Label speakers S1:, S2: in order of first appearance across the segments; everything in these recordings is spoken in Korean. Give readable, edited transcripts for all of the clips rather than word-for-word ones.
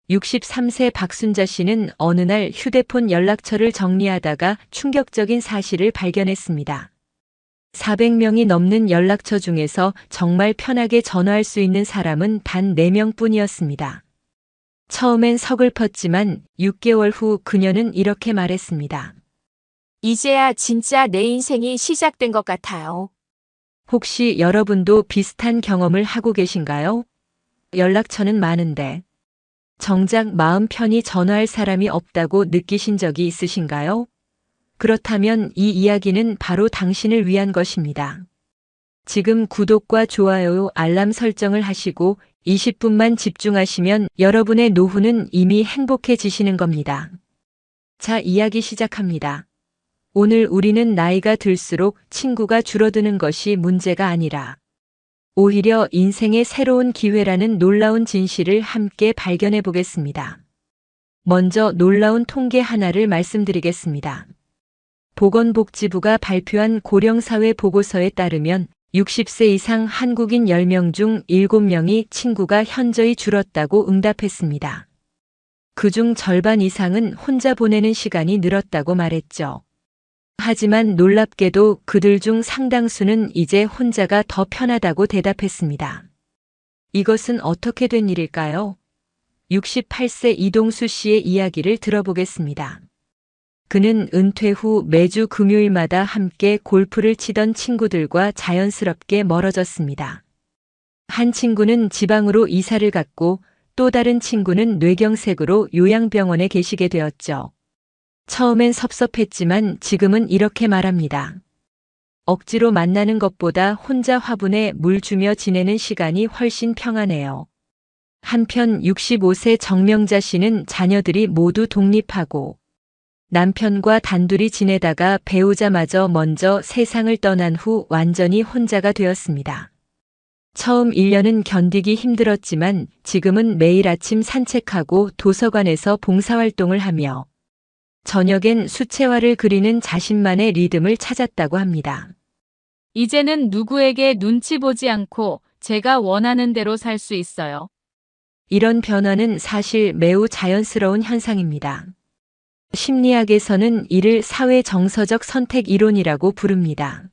S1: 63세 박순자 씨는 어느 날 휴대폰 연락처를 정리하다가 충격적인 사실을 발견했습니다. 400명이 넘는 연락처 중에서 정말 편하게 전화할 수 있는 사람은 단 4명 뿐이었습니다. 처음엔 서글펐지만 6개월 후 그녀는 이렇게 말했습니다.
S2: 이제야 진짜 내 인생이 시작된 것 같아요.
S1: 혹시 여러분도 비슷한 경험을 하고 계신가요? 연락처는 많은데 정작 마음 편히 전화할 사람이 없다고 느끼신 적이 있으신가요? 그렇다면 이 이야기는 바로 당신을 위한 것입니다. 지금 구독과 좋아요, 알람 설정을 하시고 20분만 집중하시면 여러분의 노후는 이미 행복해지시는 겁니다. 자, 이야기 시작합니다. 오늘 우리는 나이가 들수록 친구가 줄어드는 것이 문제가 아니라 오히려 인생의 새로운 기회라는 놀라운 진실을 함께 발견해 보겠습니다. 먼저 놀라운 통계 하나를 말씀드리겠습니다. 보건복지부가 발표한 고령사회 보고서에 따르면 60세 이상 한국인 10명 중 7명이 친구가 현저히 줄었다고 응답했습니다. 그중 절반 이상은 혼자 보내는 시간이 늘었다고 말했죠. 하지만 놀랍게도 그들 중 상당수는 이제 혼자가 더 편하다고 대답했습니다. 이것은 어떻게 된 일일까요? 68세 이동수 씨의 이야기를 들어보겠습니다. 그는 은퇴 후 매주 금요일마다 함께 골프를 치던 친구들과 자연스럽게 멀어졌습니다. 한 친구는 지방으로 이사를 갔고 또 다른 친구는 뇌경색으로 요양병원에 계시게 되었죠. 처음엔 섭섭했지만 지금은 이렇게 말합니다. 억지로 만나는 것보다 혼자 화분에 물 주며 지내는 시간이 훨씬 평안해요. 한편 65세 정명자 씨는 자녀들이 모두 독립하고 남편과 단둘이 지내다가 배우자마저 먼저 세상을 떠난 후 완전히 혼자가 되었습니다. 처음 1년은 견디기 힘들었지만 지금은 매일 아침 산책하고 도서관에서 봉사활동을 하며 저녁엔 수채화를 그리는 자신만의 리듬을 찾았다고 합니다.
S3: 이제는 누구에게 눈치 보지 않고 제가 원하는 대로 살 수 있어요.
S1: 이런 변화는 사실 매우 자연스러운 현상입니다. 심리학에서는 이를 사회 정서적 선택 이론이라고 부릅니다.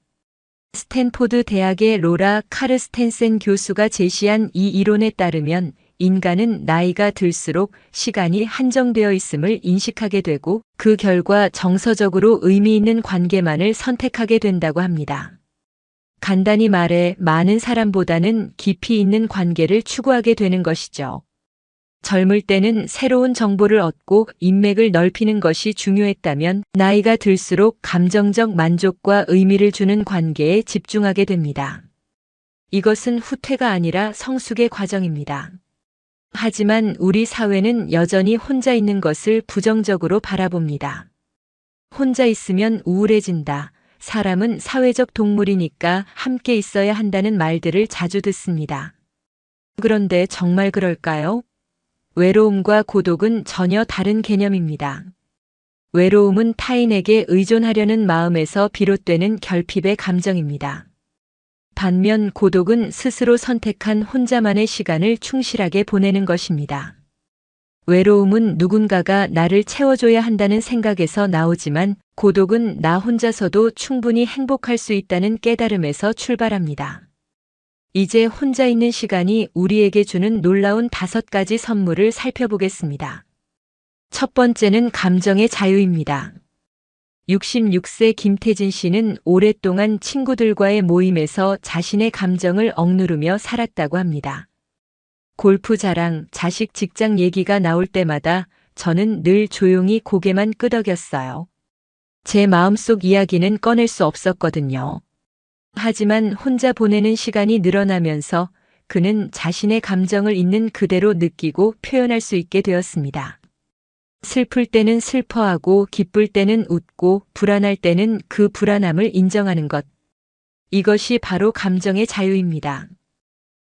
S1: 스탠포드 대학의 로라 카르스텐센 교수가 제시한 이 이론에 따르면 인간은 나이가 들수록 시간이 한정되어 있음을 인식하게 되고 그 결과 정서적으로 의미 있는 관계만을 선택하게 된다고 합니다. 간단히 말해 많은 사람보다는 깊이 있는 관계를 추구하게 되는 것이죠. 젊을 때는 새로운 정보를 얻고 인맥을 넓히는 것이 중요했다면 나이가 들수록 감정적 만족과 의미를 주는 관계에 집중하게 됩니다. 이것은 후퇴가 아니라 성숙의 과정입니다. 하지만 우리 사회는 여전히 혼자 있는 것을 부정적으로 바라봅니다. 혼자 있으면 우울해진다. 사람은 사회적 동물이니까 함께 있어야 한다는 말들을 자주 듣습니다. 그런데 정말 그럴까요? 외로움과 고독은 전혀 다른 개념입니다. 외로움은 타인에게 의존하려는 마음에서 비롯되는 결핍의 감정입니다. 반면 고독은 스스로 선택한 혼자만의 시간을 충실하게 보내는 것입니다. 외로움은 누군가가 나를 채워줘야 한다는 생각에서 나오지만 고독은 나 혼자서도 충분히 행복할 수 있다는 깨달음에서 출발합니다. 이제 혼자 있는 시간이 우리에게 주는 놀라운 5가지 선물을 살펴보겠습니다. 첫 번째는 감정의 자유입니다. 66세 김태진 씨는 오랫동안 친구들과의 모임에서 자신의 감정을 억누르며 살았다고 합니다. 골프 자랑, 자식 직장 얘기가 나올 때마다 저는 늘 조용히 고개만 끄덕였어요. 제 마음속 이야기는 꺼낼 수 없었거든요. 하지만 혼자 보내는 시간이 늘어나면서 그는 자신의 감정을 있는 그대로 느끼고 표현할 수 있게 되었습니다. 슬플 때는 슬퍼하고 기쁠 때는 웃고 불안할 때는 그 불안함을 인정하는 것. 이것이 바로 감정의 자유입니다.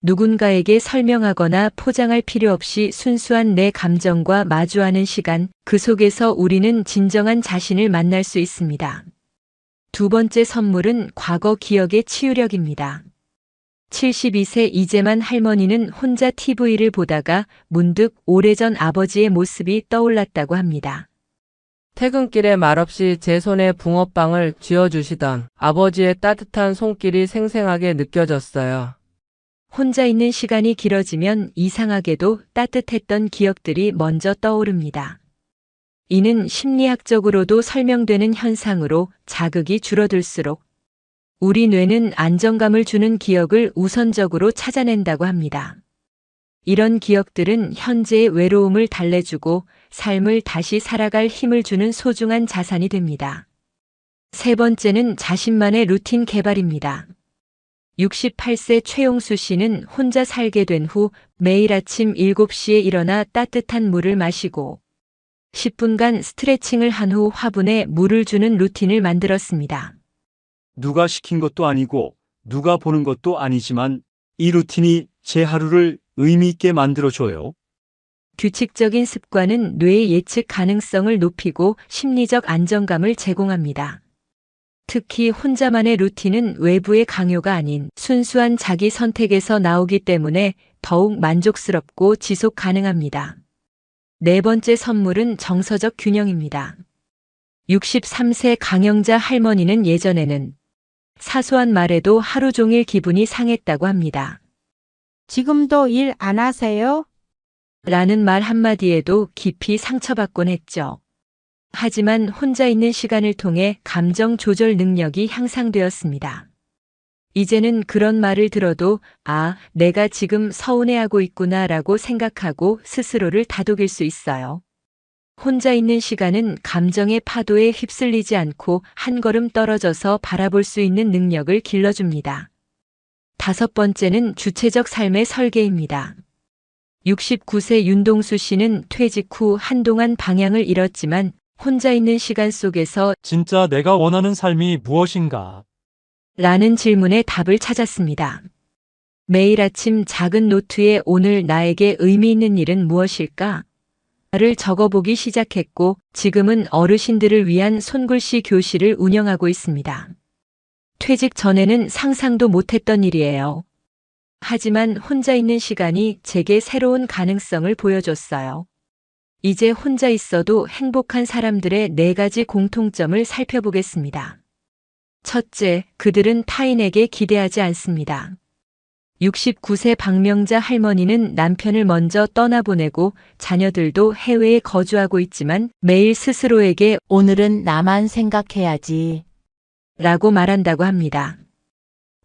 S1: 누군가에게 설명하거나 포장할 필요 없이 순수한 내 감정과 마주하는 시간, 그 속에서 우리는 진정한 자신을 만날 수 있습니다. 두 번째 선물은 과거 기억의 치유력입니다. 72세 이재만 할머니는 혼자 TV를 보다가 문득 오래전 아버지의 모습이 떠올랐다고 합니다.
S4: 퇴근길에 말없이 제 손에 붕어빵을 쥐어주시던 아버지의 따뜻한 손길이 생생하게 느껴졌어요.
S1: 혼자 있는 시간이 길어지면 이상하게도 따뜻했던 기억들이 먼저 떠오릅니다. 이는 심리학적으로도 설명되는 현상으로 자극이 줄어들수록 우리 뇌는 안정감을 주는 기억을 우선적으로 찾아낸다고 합니다. 이런 기억들은 현재의 외로움을 달래주고 삶을 다시 살아갈 힘을 주는 소중한 자산이 됩니다. 세 번째는 자신만의 루틴 개발입니다. 68세 최용수 씨는 혼자 살게 된 후 매일 아침 7시에 일어나 따뜻한 물을 마시고 10분간 스트레칭을 한 후 화분에 물을 주는 루틴을 만들었습니다.
S5: 누가 시킨 것도 아니고 누가 보는 것도 아니지만 이 루틴이 제 하루를 의미 있게 만들어줘요.
S1: 규칙적인 습관은 뇌의 예측 가능성을 높이고 심리적 안정감을 제공합니다. 특히 혼자만의 루틴은 외부의 강요가 아닌 순수한 자기 선택에서 나오기 때문에 더욱 만족스럽고 지속 가능합니다. 네 번째 선물은 정서적 균형입니다. 63세 강영자 할머니는 예전에는 사소한 말에도 하루 종일 기분이 상했다고 합니다.
S6: 지금도 일 안 하세요?
S1: 라는 말 한마디에도 깊이 상처받곤 했죠. 하지만 혼자 있는 시간을 통해 감정 조절 능력이 향상되었습니다. 이제는 그런 말을 들어도 내가 지금 서운해하고 있구나 라고 생각하고 스스로를 다독일 수 있어요. 혼자 있는 시간은 감정의 파도에 휩쓸리지 않고 한 걸음 떨어져서 바라볼 수 있는 능력을 길러줍니다. 다섯 번째는 주체적 삶의 설계입니다. 69세 윤동수 씨는 퇴직 후 한동안 방향을 잃었지만 혼자 있는 시간 속에서
S7: 진짜 내가 원하는 삶이 무엇인가?
S1: 라는 질문에 답을 찾았습니다. 매일 아침 작은 노트에 오늘 나에게 의미 있는 일은 무엇일까? 를 적어보기 시작했고 지금은 어르신들을 위한 손글씨 교실을 운영하고 있습니다. 퇴직 전에는 상상도 못했던 일이에요. 하지만 혼자 있는 시간이 제게 새로운 가능성을 보여줬어요. 이제 혼자 있어도 행복한 사람들의 4가지 공통점을 살펴보겠습니다. 첫째, 그들은 타인에게 기대하지 않습니다. 69세 박명자 할머니는 남편을 먼저 떠나보내고 자녀들도 해외에 거주하고 있지만 매일 스스로에게
S6: 오늘은 나만 생각해야지.
S1: 라고 말한다고 합니다.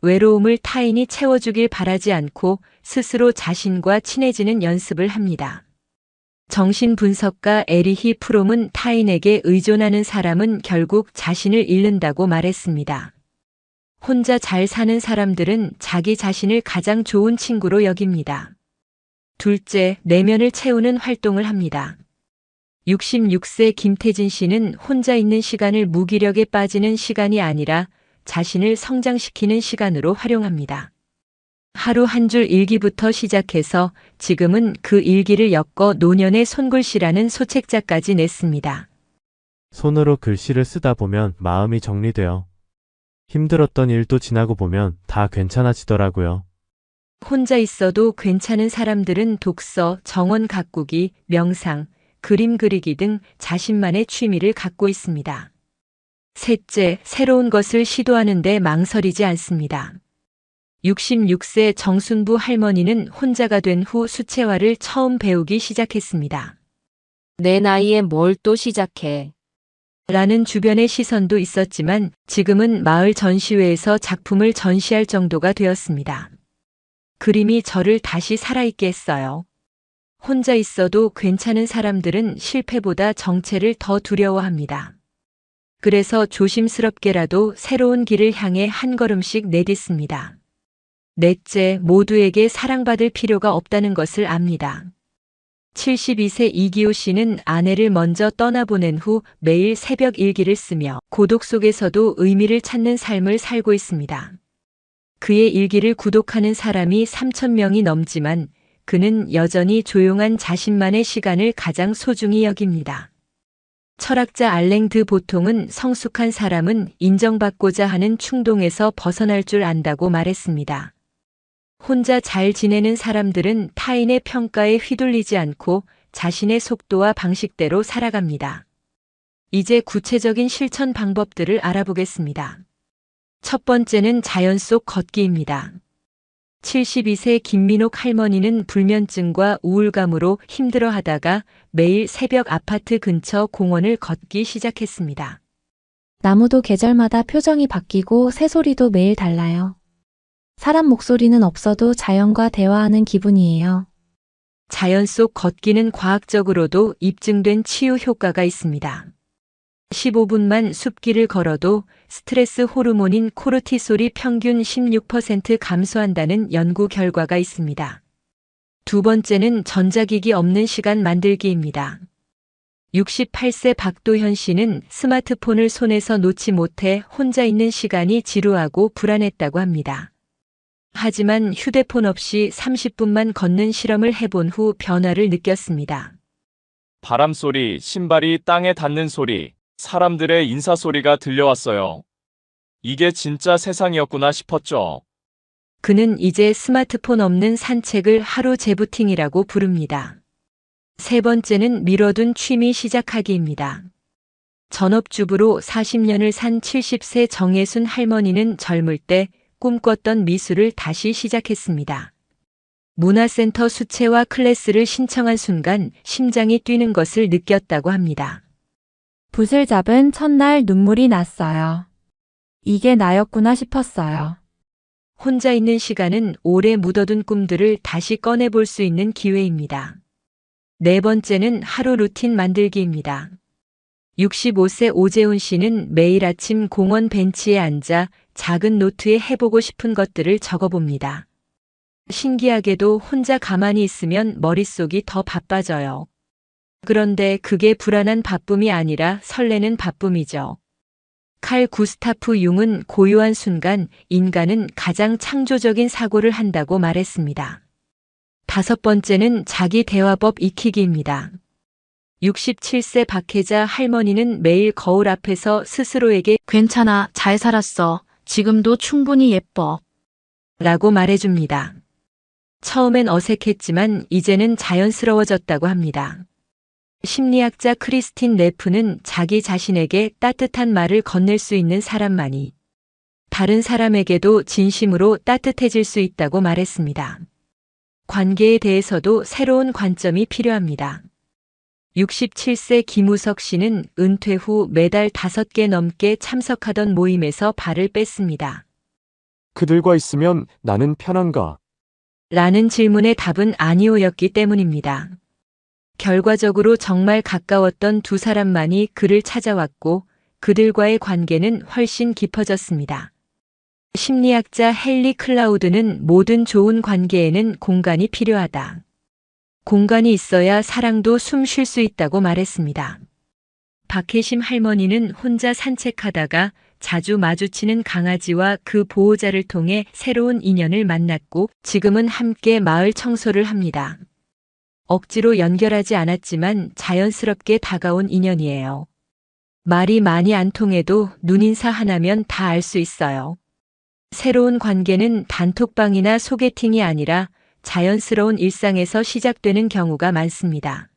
S1: 외로움을 타인이 채워주길 바라지 않고 스스로 자신과 친해지는 연습을 합니다. 정신분석가 에리히 프롬은 타인에게 의존하는 사람은 결국 자신을 잃는다고 말했습니다. 혼자 잘 사는 사람들은 자기 자신을 가장 좋은 친구로 여깁니다. 둘째, 내면을 채우는 활동을 합니다. 66세 김태진 씨는 혼자 있는 시간을 무기력에 빠지는 시간이 아니라 자신을 성장시키는 시간으로 활용합니다. 하루 한 줄 일기부터 시작해서 지금은 그 일기를 엮어 노년의 손글씨라는 소책자까지 냈습니다.
S8: 손으로 글씨를 쓰다 보면 마음이 정리돼요. 힘들었던 일도 지나고 보면 다 괜찮아지더라고요.
S1: 혼자 있어도 괜찮은 사람들은 독서, 정원 가꾸기, 명상, 그림 그리기 등 자신만의 취미를 갖고 있습니다. 셋째, 새로운 것을 시도하는데 망설이지 않습니다. 66세 정순부 할머니는 혼자가 된 후 수채화를 처음 배우기 시작했습니다.
S2: 내 나이에 뭘 또 시작해.
S1: 라는 주변의 시선도 있었지만 지금은 마을 전시회에서 작품을 전시할 정도가 되었습니다. 그림이 저를 다시 살아있게 했어요. 혼자 있어도 괜찮은 사람들은 실패보다 정체를 더 두려워합니다. 그래서 조심스럽게라도 새로운 길을 향해 한 걸음씩 내딛습니다. 넷째, 모두에게 사랑받을 필요가 없다는 것을 압니다. 72세 이기호 씨는 아내를 먼저 떠나보낸 후 매일 새벽 일기를 쓰며 고독 속에서도 의미를 찾는 삶을 살고 있습니다. 그의 일기를 구독하는 사람이 3,000명이 넘지만 그는 여전히 조용한 자신만의 시간을 가장 소중히 여깁니다. 철학자 알랭 드 보통은 성숙한 사람은 인정받고자 하는 충동에서 벗어날 줄 안다고 말했습니다. 혼자 잘 지내는 사람들은 타인의 평가에 휘둘리지 않고 자신의 속도와 방식대로 살아갑니다. 이제 구체적인 실천 방법들을 알아보겠습니다. 첫 번째는 자연 속 걷기입니다. 72세 김민옥 할머니는 불면증과 우울감으로 힘들어 하다가 매일 새벽 아파트 근처 공원을 걷기 시작했습니다.
S9: 나무도 계절마다 표정이 바뀌고 새소리도 매일 달라요. 사람 목소리는 없어도 자연과 대화하는 기분이에요.
S1: 자연 속 걷기는 과학적으로도 입증된 치유 효과가 있습니다. 15분만 숲길을 걸어도 스트레스 호르몬인 코르티솔이 평균 16% 감소한다는 연구 결과가 있습니다. 두 번째는 전자기기 없는 시간 만들기입니다. 68세 박도현 씨는 스마트폰을 손에서 놓지 못해 혼자 있는 시간이 지루하고 불안했다고 합니다. 하지만 휴대폰 없이 30분만 걷는 실험을 해본 후 변화를 느꼈습니다.
S10: 바람 소리, 신발이 땅에 닿는 소리, 사람들의 인사 소리가 들려왔어요. 이게 진짜 세상이었구나 싶었죠.
S1: 그는 이제 스마트폰 없는 산책을 하루 재부팅이라고 부릅니다. 세 번째는 미뤄둔 취미 시작하기입니다. 전업주부로 40년을 산 70세 정혜순 할머니는 젊을 때 꿈꿨던 미술을 다시 시작했습니다. 문화센터 수채화 클래스를 신청한 순간 심장이 뛰는 것을 느꼈다고 합니다.
S9: 붓을 잡은 첫날 눈물이 났어요. 이게 나였구나 싶었어요.
S1: 혼자 있는 시간은 오래 묻어둔 꿈들을 다시 꺼내볼 수 있는 기회입니다. 네 번째는 하루 루틴 만들기입니다. 65세 오재훈 씨는 매일 아침 공원 벤치에 앉아 작은 노트에 해보고 싶은 것들을 적어봅니다. 신기하게도 혼자 가만히 있으면 머릿속이 더 바빠져요. 그런데 그게 불안한 바쁨이 아니라 설레는 바쁨이죠. 칼 구스타프 융은 고요한 순간 인간은 가장 창조적인 사고를 한다고 말했습니다. 다섯 번째는 자기 대화법 익히기입니다. 67세 박혜자 할머니는 매일 거울 앞에서 스스로에게
S11: 괜찮아, 잘 살았어. 지금도 충분히 예뻐.
S1: 라고 말해줍니다. 처음엔 어색했지만 이제는 자연스러워졌다고 합니다. 심리학자 크리스틴 네프는 자기 자신에게 따뜻한 말을 건넬 수 있는 사람만이 다른 사람에게도 진심으로 따뜻해질 수 있다고 말했습니다. 관계에 대해서도 새로운 관점이 필요합니다. 67세 김우석 씨는 은퇴 후 매달 5개 넘게 참석하던 모임에서 발을 뺐습니다.
S12: 그들과 있으면 나는 편한가?
S1: 라는 질문의 답은 아니오였기 때문입니다. 결과적으로 정말 가까웠던 두 사람만이 그를 찾아왔고 그들과의 관계는 훨씬 깊어졌습니다. 심리학자 헨리 클라우드는 모든 좋은 관계에는 공간이 필요하다. 공간이 있어야 사랑도 숨 쉴 수 있다고 말했습니다. 박혜심 할머니는 혼자 산책하다가 자주 마주치는 강아지와 그 보호자를 통해 새로운 인연을 만났고 지금은 함께 마을 청소를 합니다. 억지로 연결하지 않았지만 자연스럽게 다가온 인연이에요. 말이 많이 안 통해도 눈인사 하나면 다 알 수 있어요. 새로운 관계는 단톡방이나 소개팅이 아니라 자연스러운 일상에서 시작되는 경우가 많습니다.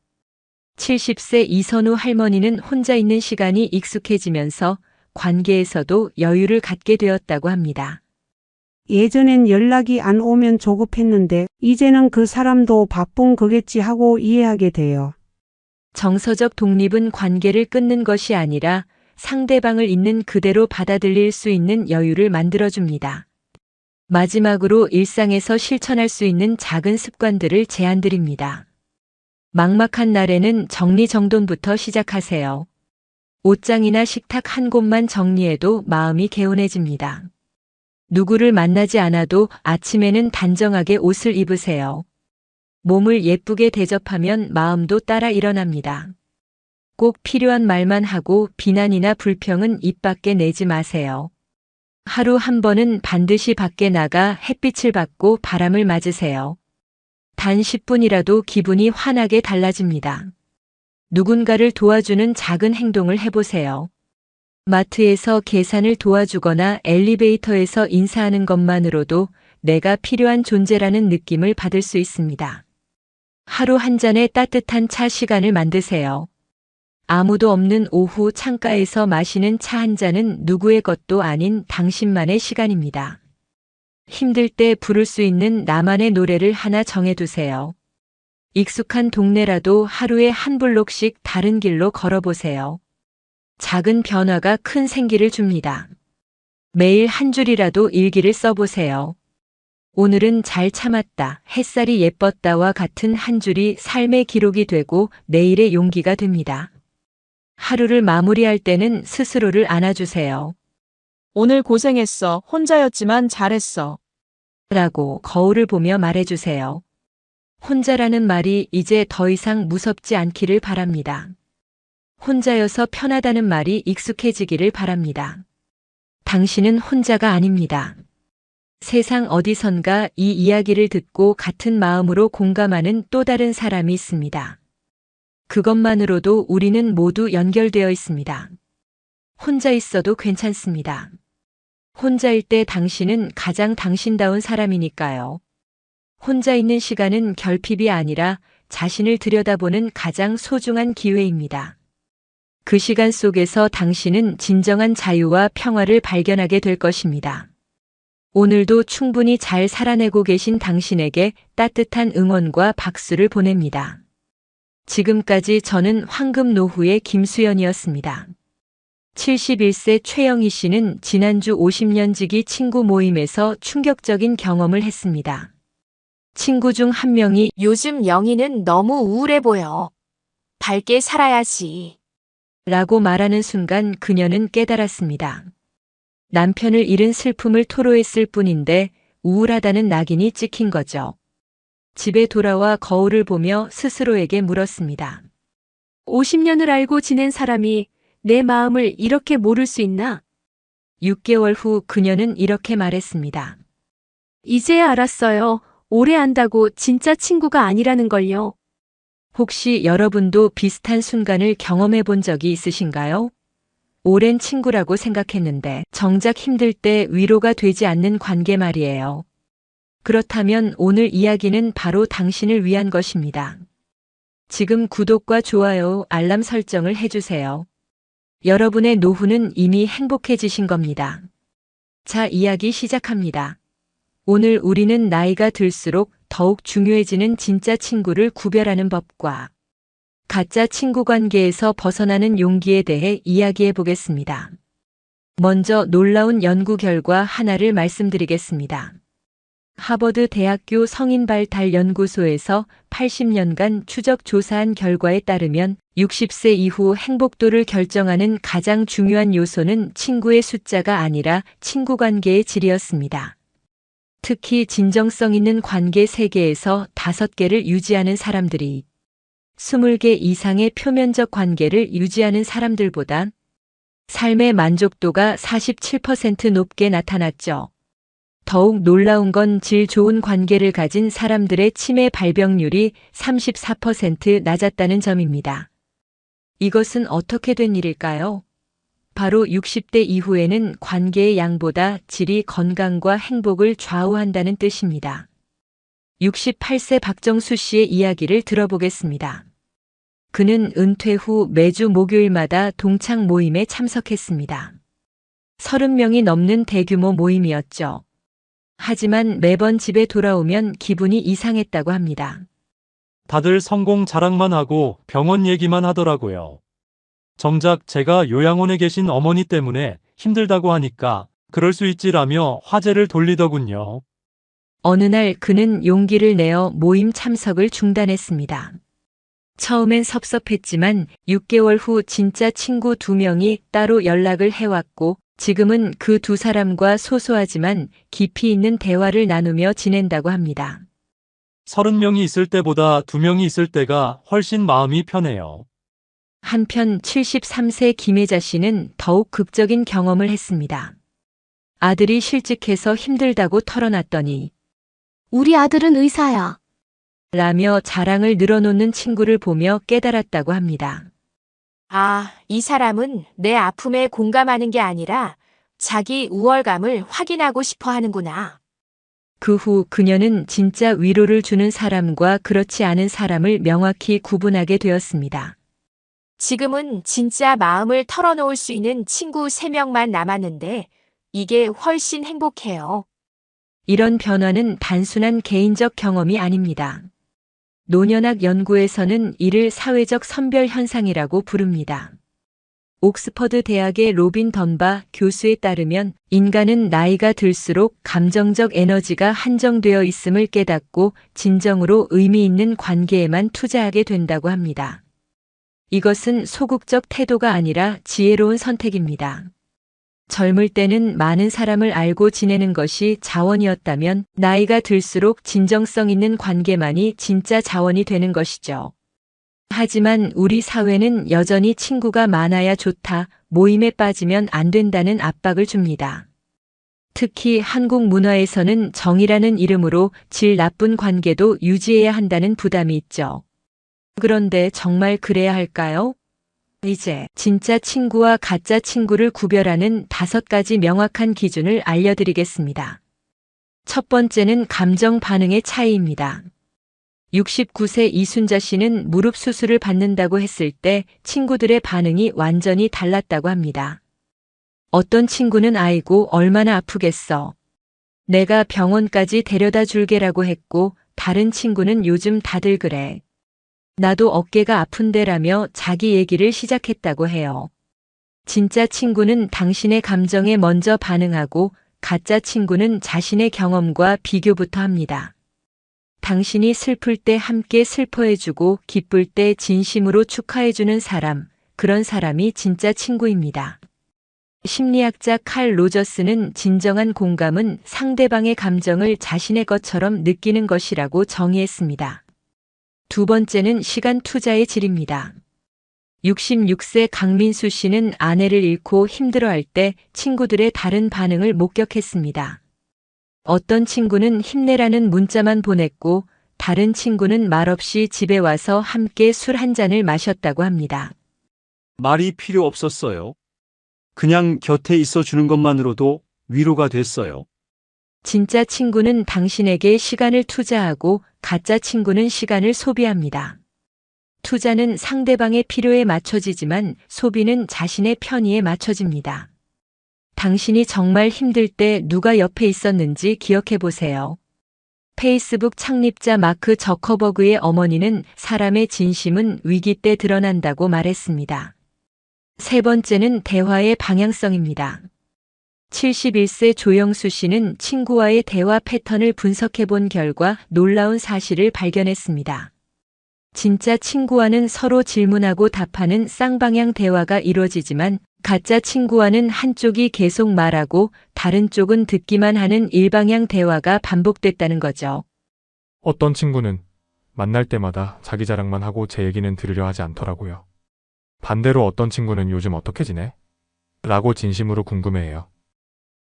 S1: 70세 이선우 할머니는 혼자 있는 시간이 익숙해지면서 관계에서도 여유를 갖게 되었다고 합니다.
S6: 예전엔 연락이 안 오면 조급했는데 이제는 그 사람도 바쁜 거겠지 하고 이해하게 돼요.
S1: 정서적 독립은 관계를 끊는 것이 아니라 상대방을 있는 그대로 받아들일 수 있는 여유를 만들어줍니다. 마지막으로 일상에서 실천할 수 있는 작은 습관들을 제안드립니다. 막막한 날에는 정리정돈부터 시작하세요. 옷장이나 식탁 한 곳만 정리해도 마음이 개운해집니다. 누구를 만나지 않아도 아침에는 단정하게 옷을 입으세요. 몸을 예쁘게 대접하면 마음도 따라 일어납니다. 꼭 필요한 말만 하고 비난이나 불평은 입 밖에 내지 마세요. 하루 한 번은 반드시 밖에 나가 햇빛을 받고 바람을 맞으세요. 단 10분이라도 기분이 환하게 달라집니다. 누군가를 도와주는 작은 행동을 해보세요. 마트에서 계산을 도와주거나 엘리베이터에서 인사하는 것만으로도 내가 필요한 존재라는 느낌을 받을 수 있습니다. 하루 한 잔의 따뜻한 차 시간을 만드세요. 아무도 없는 오후 창가에서 마시는 차 한 잔은 누구의 것도 아닌 당신만의 시간입니다. 힘들 때 부를 수 있는 나만의 노래를 하나 정해두세요. 익숙한 동네라도 하루에 한 블록씩 다른 길로 걸어보세요. 작은 변화가 큰 생기를 줍니다. 매일 한 줄이라도 일기를 써보세요. 오늘은 잘 참았다, 햇살이 예뻤다와 같은 한 줄이 삶의 기록이 되고 내일의 용기가 됩니다. 하루를 마무리할 때는 스스로를 안아주세요.
S2: 오늘 고생했어. 혼자였지만 잘했어.
S1: 라고 거울을 보며 말해주세요. 혼자라는 말이 이제 더 이상 무섭지 않기를 바랍니다. 혼자여서 편하다는 말이 익숙해지기를 바랍니다. 당신은 혼자가 아닙니다. 세상 어디선가 이 이야기를 듣고 같은 마음으로 공감하는 또 다른 사람이 있습니다. 그것만으로도 우리는 모두 연결되어 있습니다. 혼자 있어도 괜찮습니다. 혼자일 때 당신은 가장 당신다운 사람이니까요. 혼자 있는 시간은 결핍이 아니라 자신을 들여다보는 가장 소중한 기회입니다. 그 시간 속에서 당신은 진정한 자유와 평화를 발견하게 될 것입니다. 오늘도 충분히 잘 살아내고 계신 당신에게 따뜻한 응원과 박수를 보냅니다. 지금까지 저는 황금노후의 김수연이었습니다. 71세 최영희 씨는 지난주 50년지기 친구 모임에서 충격적인 경험을 했습니다. 친구 중 한 명이
S2: 요즘 영희는 너무 우울해 보여. 밝게 살아야지.
S1: 라고 말하는 순간 그녀는 깨달았습니다. 남편을 잃은 슬픔을 토로했을 뿐인데 우울하다는 낙인이 찍힌 거죠. 집에 돌아와 거울을 보며 스스로에게 물었습니다.
S13: 50년을 알고 지낸 사람이 내 마음을 이렇게 모를 수 있나?
S1: 6개월 후 그녀는 이렇게 말했습니다.
S13: 이제야 알았어요. 오래 안다고 진짜 친구가 아니라는 걸요.
S1: 혹시 여러분도 비슷한 순간을 경험해 본 적이 있으신가요? 오랜 친구라고 생각했는데 정작 힘들 때 위로가 되지 않는 관계 말이에요. 그렇다면 오늘 이야기는 바로 당신을 위한 것입니다. 지금 구독과 좋아요, 알람 설정을 해주세요. 여러분의 노후는 이미 행복해지신 겁니다. 자, 이야기 시작합니다. 오늘 우리는 나이가 들수록 더욱 중요해지는 진짜 친구를 구별하는 법과 가짜 친구 관계에서 벗어나는 용기에 대해 이야기해 보겠습니다. 먼저 놀라운 연구 결과 하나를 말씀드리겠습니다. 하버드 대학교 성인발달 연구소에서 80년간 추적 조사한 결과에 따르면 60세 이후 행복도를 결정하는 가장 중요한 요소는 친구의 숫자가 아니라 친구 관계의 질이었습니다. 특히 진정성 있는 관계 세계에서 5개를 유지하는 사람들이 20개 이상의 표면적 관계를 유지하는 사람들보다 삶의 만족도가 47% 높게 나타났죠. 더욱 놀라운 건 질 좋은 관계를 가진 사람들의 치매 발병률이 34% 낮았다는 점입니다. 이것은 어떻게 된 일일까요? 바로 60대 이후에는 관계의 양보다 질이 건강과 행복을 좌우한다는 뜻입니다. 68세 박정수 씨의 이야기를 들어보겠습니다. 그는 은퇴 후 매주 목요일마다 동창 모임에 참석했습니다. 30명이 넘는 대규모 모임이었죠. 하지만 매번 집에 돌아오면 기분이 이상했다고 합니다.
S7: 다들 성공 자랑만 하고 병원 얘기만 하더라고요. 정작 제가 요양원에 계신 어머니 때문에 힘들다고 하니까 그럴 수 있지라며 화제를 돌리더군요.
S1: 어느 날 그는 용기를 내어 모임 참석을 중단했습니다. 처음엔 섭섭했지만 6개월 후 진짜 친구 2명이 따로 연락을 해왔고 지금은 그 2사람과 소소하지만 깊이 있는 대화를 나누며 지낸다고 합니다.
S7: 30명이 있을 때보다 2명이 있을 때가 훨씬 마음이 편해요.
S1: 한편 73세 김혜자 씨는 더욱 극적인 경험을 했습니다. 아들이 실직해서 힘들다고 털어놨더니
S13: 우리 아들은 의사야.
S1: 라며 자랑을 늘어놓는 친구를 보며 깨달았다고 합니다.
S2: 아, 이 사람은 내 아픔에 공감하는 게 아니라 자기 우월감을 확인하고 싶어 하는구나.
S1: 그 후 그녀는 진짜 위로를 주는 사람과 그렇지 않은 사람을 명확히 구분하게 되었습니다.
S2: 지금은 진짜 마음을 털어놓을 수 있는 친구 3명만 남았는데 이게 훨씬 행복해요.
S1: 이런 변화는 단순한 개인적 경험이 아닙니다. 노년학 연구에서는 이를 사회적 선별 현상이라고 부릅니다. 옥스퍼드 대학의 로빈 던바 교수에 따르면 인간은 나이가 들수록 감정적 에너지가 한정되어 있음을 깨닫고 진정으로 의미 있는 관계에만 투자하게 된다고 합니다. 이것은 소극적 태도가 아니라 지혜로운 선택입니다. 젊을 때는 많은 사람을 알고 지내는 것이 자원이었다면 나이가 들수록 진정성 있는 관계만이 진짜 자원이 되는 것이죠. 하지만 우리 사회는 여전히 친구가 많아야 좋다, 모임에 빠지면 안 된다는 압박을 줍니다. 특히 한국 문화에서는 정이라는 이름으로 질 나쁜 관계도 유지해야 한다는 부담이 있죠. 그런데 정말 그래야 할까요? 이제 진짜 친구와 가짜 친구를 구별하는 5가지 명확한 기준을 알려드리겠습니다. 첫 번째는 감정 반응의 차이입니다. 69세 이순자 씨는 무릎 수술을 받는다고 했을 때 친구들의 반응이 완전히 달랐다고 합니다. 어떤 친구는 아이고 얼마나 아프겠어. 내가 병원까지 데려다 줄게라고 했고 다른 친구는 요즘 다들 그래. 나도 어깨가 아픈데라며 자기 얘기를 시작했다고 해요. 진짜 친구는 당신의 감정에 먼저 반응하고 가짜 친구는 자신의 경험과 비교부터 합니다. 당신이 슬플 때 함께 슬퍼해주고 기쁠 때 진심으로 축하해주는 사람, 그런 사람이 진짜 친구입니다. 심리학자 칼 로저스는 진정한 공감은 상대방의 감정을 자신의 것처럼 느끼는 것이라고 정의했습니다. 두 번째는 시간 투자의 질입니다. 66세 강민수 씨는 아내를 잃고 힘들어할 때 친구들의 다른 반응을 목격했습니다. 어떤 친구는 힘내라는 문자만 보냈고 다른 친구는 말없이 집에 와서 함께 술 한 잔을 마셨다고 합니다.
S5: 말이 필요 없었어요. 그냥 곁에 있어 주는 것만으로도 위로가 됐어요.
S1: 진짜 친구는 당신에게 시간을 투자하고 가짜 친구는 시간을 소비합니다. 투자는 상대방의 필요에 맞춰지지만 소비는 자신의 편의에 맞춰집니다. 당신이 정말 힘들 때 누가 옆에 있었는지 기억해 보세요. 페이스북 창립자 마크 저커버그의 어머니는 사람의 진심은 위기 때 드러난다고 말했습니다. 세 번째는 대화의 방향성입니다. 71세 조영수 씨는 친구와의 대화 패턴을 분석해 본 결과 놀라운 사실을 발견했습니다. 진짜 친구와는 서로 질문하고 답하는 쌍방향 대화가 이루어지지만 가짜 친구와는 한쪽이 계속 말하고 다른 쪽은 듣기만 하는 일방향 대화가 반복됐다는 거죠.
S12: 어떤 친구는 만날 때마다 자기 자랑만 하고 제 얘기는 들으려 하지 않더라고요. 반대로 어떤 친구는 요즘 어떻게 지내? 라고 진심으로 궁금해해요.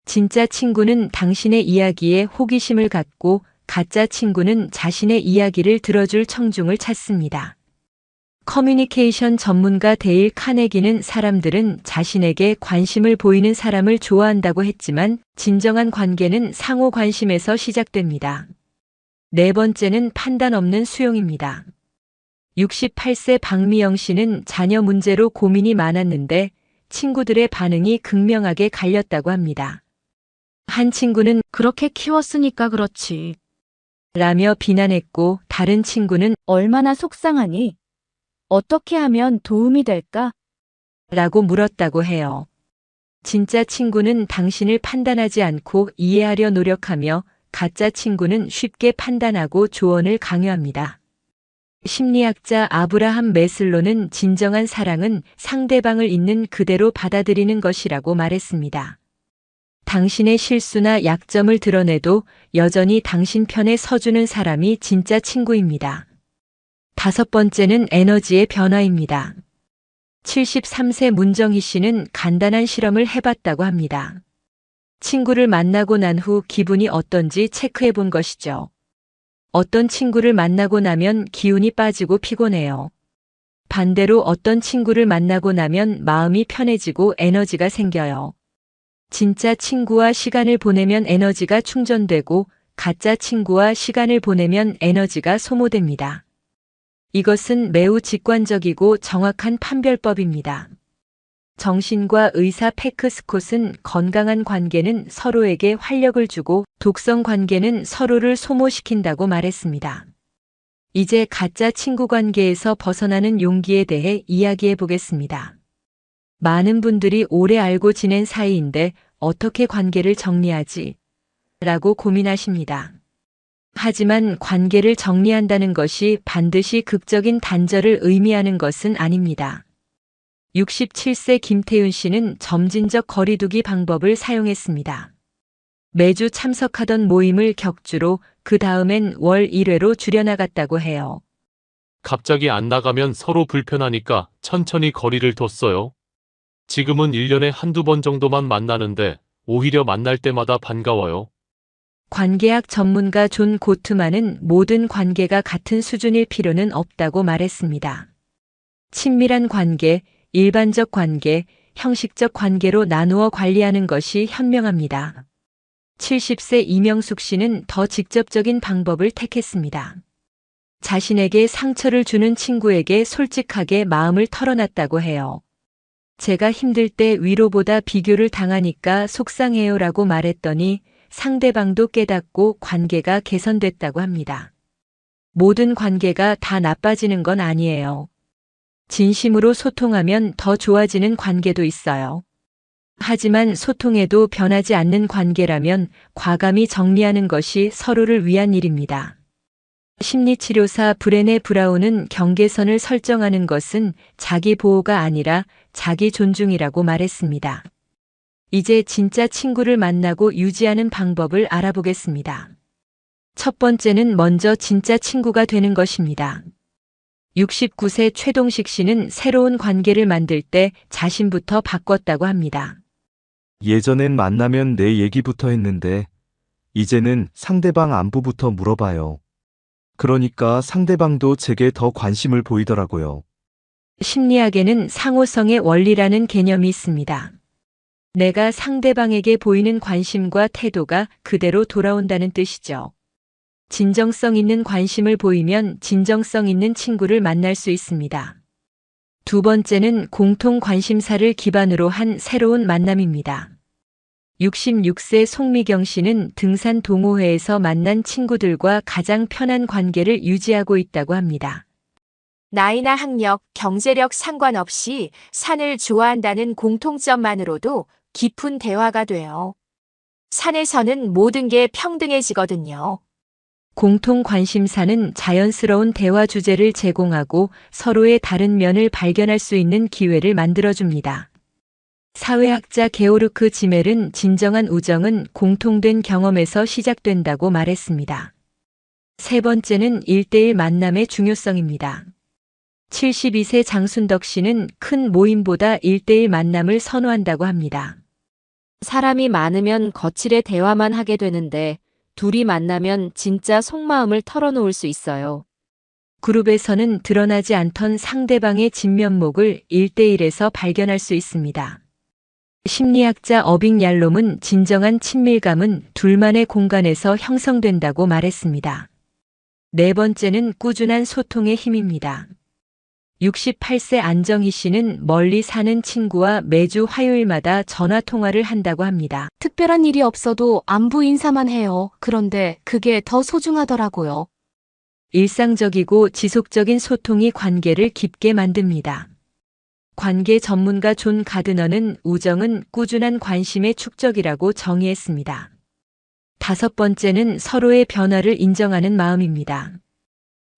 S1: 진짜 친구는 당신의 이야기에 호기심을 갖고 가짜 친구는 자신의 이야기를 들어줄 청중을 찾습니다. 커뮤니케이션 전문가 데일 카네기는 사람들은 자신에게 관심을 보이는 사람을 좋아한다고 했지만 진정한 관계는 상호 관심에서 시작됩니다. 네 번째는 판단 없는 수용입니다. 68세 박미영 씨는 자녀 문제로 고민이 많았는데 친구들의 반응이 극명하게 갈렸다고 합니다. 한 친구는
S11: 그렇게 키웠으니까 그렇지.
S1: 라며 비난했고 다른 친구는
S3: 얼마나 속상하니? 어떻게 하면 도움이 될까?
S1: 라고 물었다고 해요. 진짜 친구는 당신을 판단하지 않고 이해하려 노력하며 가짜 친구는 쉽게 판단하고 조언을 강요합니다. 심리학자 아브라함 매슬로는 진정한 사랑은 상대방을 있는 그대로 받아들이는 것이라고 말했습니다. 당신의 실수나 약점을 드러내도 여전히 당신 편에 서주는 사람이 진짜 친구입니다. 다섯 번째는 에너지의 변화입니다. 73세 문정희 씨는 간단한 실험을 해봤다고 합니다. 친구를 만나고 난 후 기분이 어떤지 체크해 본 것이죠. 어떤 친구를 만나고 나면 기운이 빠지고 피곤해요. 반대로 어떤 친구를 만나고 나면 마음이 편해지고 에너지가 생겨요. 진짜 친구와 시간을 보내면 에너지가 충전되고 가짜 친구와 시간을 보내면 에너지가 소모됩니다. 이것은 매우 직관적이고 정확한 판별법입니다. 정신과 의사 패크스콧은 건강한 관계는 서로에게 활력을 주고 독성 관계는 서로를 소모시킨다고 말했습니다. 이제 가짜 친구 관계에서 벗어나는 용기에 대해 이야기해 보겠습니다. 많은 분들이 오래 알고 지낸 사이인데 어떻게 관계를 정리하지? 라고 고민하십니다. 하지만 관계를 정리한다는 것이 반드시 극적인 단절을 의미하는 것은 아닙니다. 67세 김태윤 씨는 점진적 거리두기 방법을 사용했습니다. 매주 참석하던 모임을 격주로 그 다음엔 월 1회로 줄여나갔다고 해요.
S14: 갑자기 안 나가면 서로 불편하니까 천천히 거리를 뒀어요. 지금은 1년에 한두 번 정도만 만나는데 오히려 만날 때마다 반가워요.
S1: 관계학 전문가 존 고트만은 모든 관계가 같은 수준일 필요는 없다고 말했습니다. 친밀한 관계, 일반적 관계, 형식적 관계로 나누어 관리하는 것이 현명합니다. 70세 이명숙 씨는 더 직접적인 방법을 택했습니다. 자신에게 상처를 주는 친구에게 솔직하게 마음을 털어놨다고 해요. 제가 힘들 때 위로보다 비교를 당하니까 속상해요 라고 말했더니 상대방도 깨닫고 관계가 개선됐다고 합니다. 모든 관계가 다 나빠지는 건 아니에요. 진심으로 소통하면 더 좋아지는 관계도 있어요. 하지만 소통해도 변하지 않는 관계라면 과감히 정리하는 것이 서로를 위한 일입니다. 심리치료사 브레네 브라운은 경계선을 설정하는 것은 자기 보호가 아니라 자기 존중이라고 말했습니다. 이제 진짜 친구를 만나고 유지하는 방법을 알아보겠습니다. 첫 번째는 먼저 진짜 친구가 되는 것입니다. 69세 최동식 씨는 새로운 관계를 만들 때 자신부터 바꿨다고 합니다.
S15: 예전엔 만나면 내 얘기부터 했는데 이제는 상대방 안부부터 물어봐요. 그러니까 상대방도 제게 더 관심을 보이더라고요.
S1: 심리학에는 상호성의 원리라는 개념이 있습니다. 내가 상대방에게 보이는 관심과 태도가 그대로 돌아온다는 뜻이죠. 진정성 있는 관심을 보이면 진정성 있는 친구를 만날 수 있습니다. 두 번째는 공통 관심사를 기반으로 한 새로운 만남입니다. 66세 송미경 씨는 등산 동호회에서 만난 친구들과 가장 편한 관계를 유지하고 있다고 합니다.
S2: 나이나 학력, 경제력 상관없이 산을 좋아한다는 공통점만으로도 깊은 대화가 돼요. 산에서는 모든 게 평등해지거든요.
S1: 공통 관심사는 자연스러운 대화 주제를 제공하고 서로의 다른 면을 발견할 수 있는 기회를 만들어줍니다. 사회학자 게오르크 지멜은 진정한 우정은 공통된 경험에서 시작된다고 말했습니다. 세 번째는 1대1 만남의 중요성입니다. 72세 장순덕 씨는 큰 모임보다 1대1 만남을 선호한다고 합니다.
S16: 사람이 많으면 거칠의 대화만 하게 되는데 둘이 만나면 진짜 속마음을 털어놓을 수 있어요.
S1: 그룹에서는 드러나지 않던 상대방의 진면목을 1대1에서 발견할 수 있습니다. 심리학자 어빙 얄롬은 진정한 친밀감은 둘만의 공간에서 형성된다고 말했습니다. 네 번째는 꾸준한 소통의 힘입니다. 68세 안정희 씨는 멀리 사는 친구와 매주 화요일마다 전화 통화를 한다고 합니다.
S13: 특별한 일이 없어도 안부 인사만 해요. 그런데 그게 더 소중하더라고요.
S1: 일상적이고 지속적인 소통이 관계를 깊게 만듭니다. 관계 전문가 존 가드너는 우정은 꾸준한 관심의 축적이라고 정의했습니다. 다섯 번째는 서로의 변화를 인정하는 마음입니다.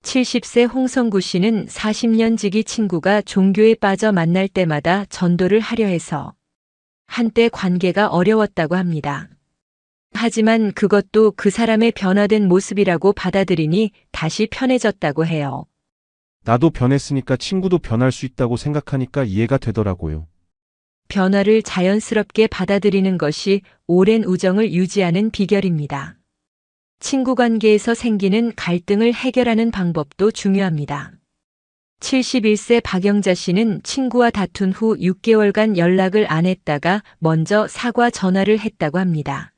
S1: 70세 홍성구 씨는 40년 지기 친구가 종교에 빠져 만날 때마다 전도를 하려 해서 한때 관계가 어려웠다고 합니다. 하지만 그것도 그 사람의 변화된 모습이라고 받아들이니 다시 편해졌다고 해요.
S17: 나도 변했으니까 친구도 변할 수 있다고 생각하니까 이해가 되더라고요.
S1: 변화를 자연스럽게 받아들이는 것이 오랜 우정을 유지하는 비결입니다. 친구 관계에서 생기는 갈등을 해결하는 방법도 중요합니다. 71세 박영자 씨는 친구와 다툰 후 6개월간 연락을 안 했다가 먼저 사과 전화를 했다고 합니다.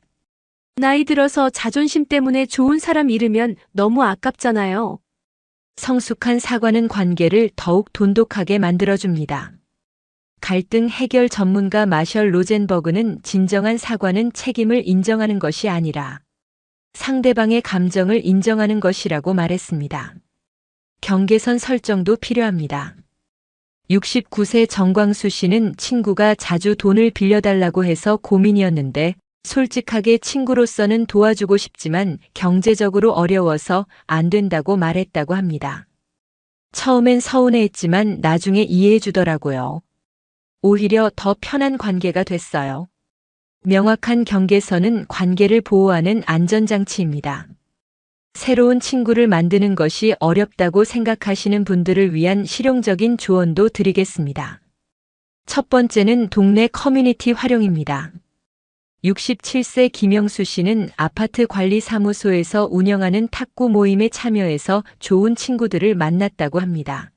S13: 나이 들어서 자존심 때문에 좋은 사람 잃으면 너무 아깝잖아요.
S1: 성숙한 사과는 관계를 더욱 돈독하게 만들어줍니다. 갈등 해결 전문가 마셜 로젠버그는 진정한 사과는 책임을 인정하는 것이 아니라 상대방의 감정을 인정하는 것이라고 말했습니다. 경계선 설정도 필요합니다. 69세 정광수 씨는 친구가 자주 돈을 빌려달라고 해서 고민이었는데 솔직하게 친구로서는 도와주고 싶지만 경제적으로 어려워서 안 된다고 말했다고 합니다. 처음엔 서운해했지만 나중에 이해해 주더라고요. 오히려 더 편한 관계가 됐어요. 명확한 경계선은 관계를 보호하는 안전장치입니다. 새로운 친구를 만드는 것이 어렵다고 생각하시는 분들을 위한 실용적인 조언도 드리겠습니다. 첫 번째는 동네 커뮤니티 활용입니다. 67세 김영수 씨는 아파트 관리 사무소에서 운영하는 탁구 모임에 참여해서 좋은 친구들을 만났다고 합니다.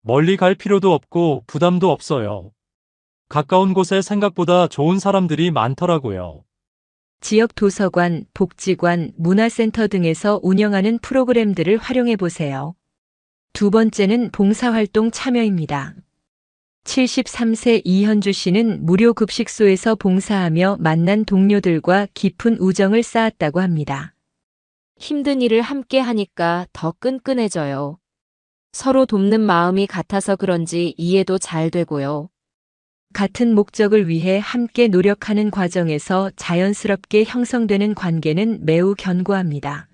S7: 멀리 갈 필요도 없고 부담도 없어요. 가까운 곳에 생각보다 좋은 사람들이 많더라고요.
S1: 지역 도서관, 복지관, 문화센터 등에서 운영하는 프로그램들을 활용해 보세요. 두 번째는 봉사활동 참여입니다. 73세 이현주 씨는 무료 급식소에서 봉사하며 만난 동료들과 깊은 우정을 쌓았다고 합니다.
S16: 힘든 일을 함께 하니까 더 끈끈해져요. 서로 돕는 마음이 같아서 그런지 이해도 잘 되고요.
S1: 같은 목적을 위해 함께 노력하는 과정에서 자연스럽게 형성되는 관계는 매우 견고합니다.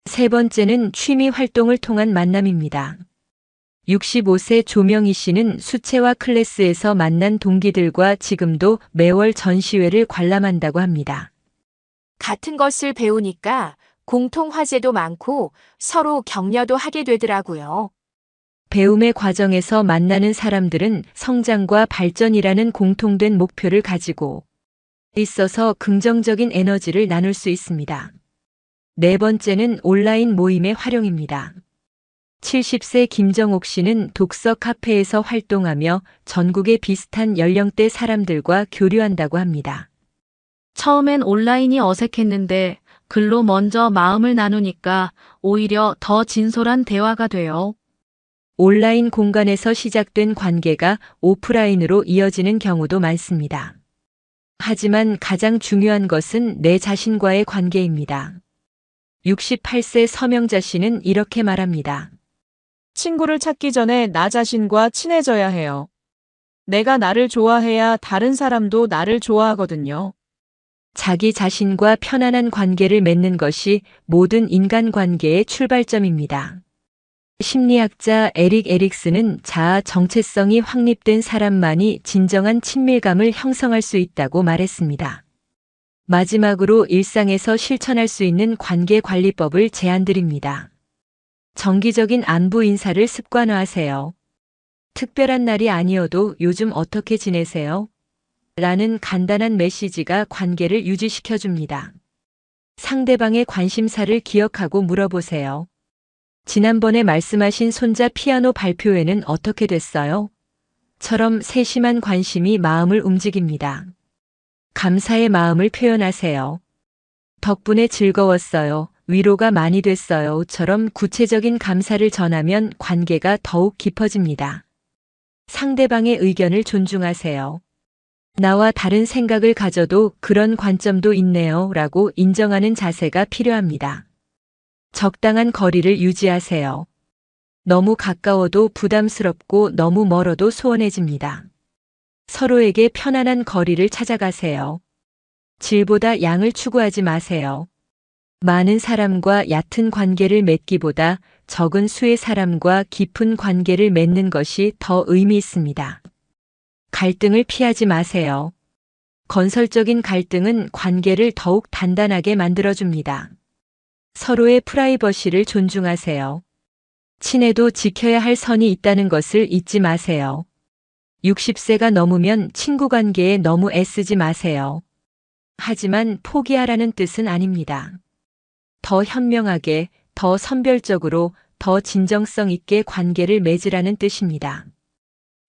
S1: 세 번째는 취미 활동을 통한 만남입니다. 65세 조명희 씨는 수채화 클래스에서 만난 동기들과 지금도 매월 전시회를 관람한다고 합니다.
S2: 같은 것을 배우니까 공통 화제도 많고 서로 격려도 하게 되더라고요.
S1: 배움의 과정에서 만나는 사람들은 성장과 발전이라는 공통된 목표를 가지고 있어서 긍정적인 에너지를 나눌 수 있습니다. 네 번째는 온라인 모임의 활용입니다. 70세 김정옥 씨는 독서 카페에서 활동하며 전국의 비슷한 연령대 사람들과 교류한다고 합니다.
S11: 처음엔 온라인이 어색했는데 글로 먼저 마음을 나누니까 오히려 더 진솔한 대화가 돼요.
S1: 온라인 공간에서 시작된 관계가 오프라인으로 이어지는 경우도 많습니다. 하지만 가장 중요한 것은 내 자신과의 관계입니다. 68세 서명자 씨는 이렇게 말합니다.
S18: 친구를 찾기 전에 나 자신과 친해져야 해요. 내가 나를 좋아해야 다른 사람도 나를 좋아하거든요.
S1: 자기 자신과 편안한 관계를 맺는 것이 모든 인간관계의 출발점입니다. 심리학자 에릭 에릭스는 자아 정체성이 확립된 사람만이 진정한 친밀감을 형성할 수 있다고 말했습니다. 마지막으로 일상에서 실천할 수 있는 관계 관리법을 제안드립니다. 정기적인 안부 인사를 습관화하세요. 특별한 날이 아니어도 요즘 어떻게 지내세요? 라는 간단한 메시지가 관계를 유지시켜줍니다. 상대방의 관심사를 기억하고 물어보세요. 지난번에 말씀하신 손자 피아노 발표회는 어떻게 됐어요? 처럼 세심한 관심이 마음을 움직입니다. 감사의 마음을 표현하세요. 덕분에 즐거웠어요. 위로가 많이 됐어요.처럼 구체적인 감사를 전하면 관계가 더욱 깊어집니다. 상대방의 의견을 존중하세요. 나와 다른 생각을 가져도 그런 관점도 있네요. 라고 인정하는 자세가 필요합니다. 적당한 거리를 유지하세요. 너무 가까워도 부담스럽고 너무 멀어도 소원해집니다. 서로에게 편안한 거리를 찾아가세요. 질보다 양을 추구하지 마세요. 많은 사람과 얕은 관계를 맺기보다 적은 수의 사람과 깊은 관계를 맺는 것이 더 의미 있습니다. 갈등을 피하지 마세요. 건설적인 갈등은 관계를 더욱 단단하게 만들어줍니다. 서로의 프라이버시를 존중하세요. 친해도 지켜야 할 선이 있다는 것을 잊지 마세요. 60세가 넘으면 친구 관계에 너무 애쓰지 마세요. 하지만 포기하라는 뜻은 아닙니다. 더 현명하게, 더 선별적으로, 더 진정성 있게 관계를 맺으라는 뜻입니다.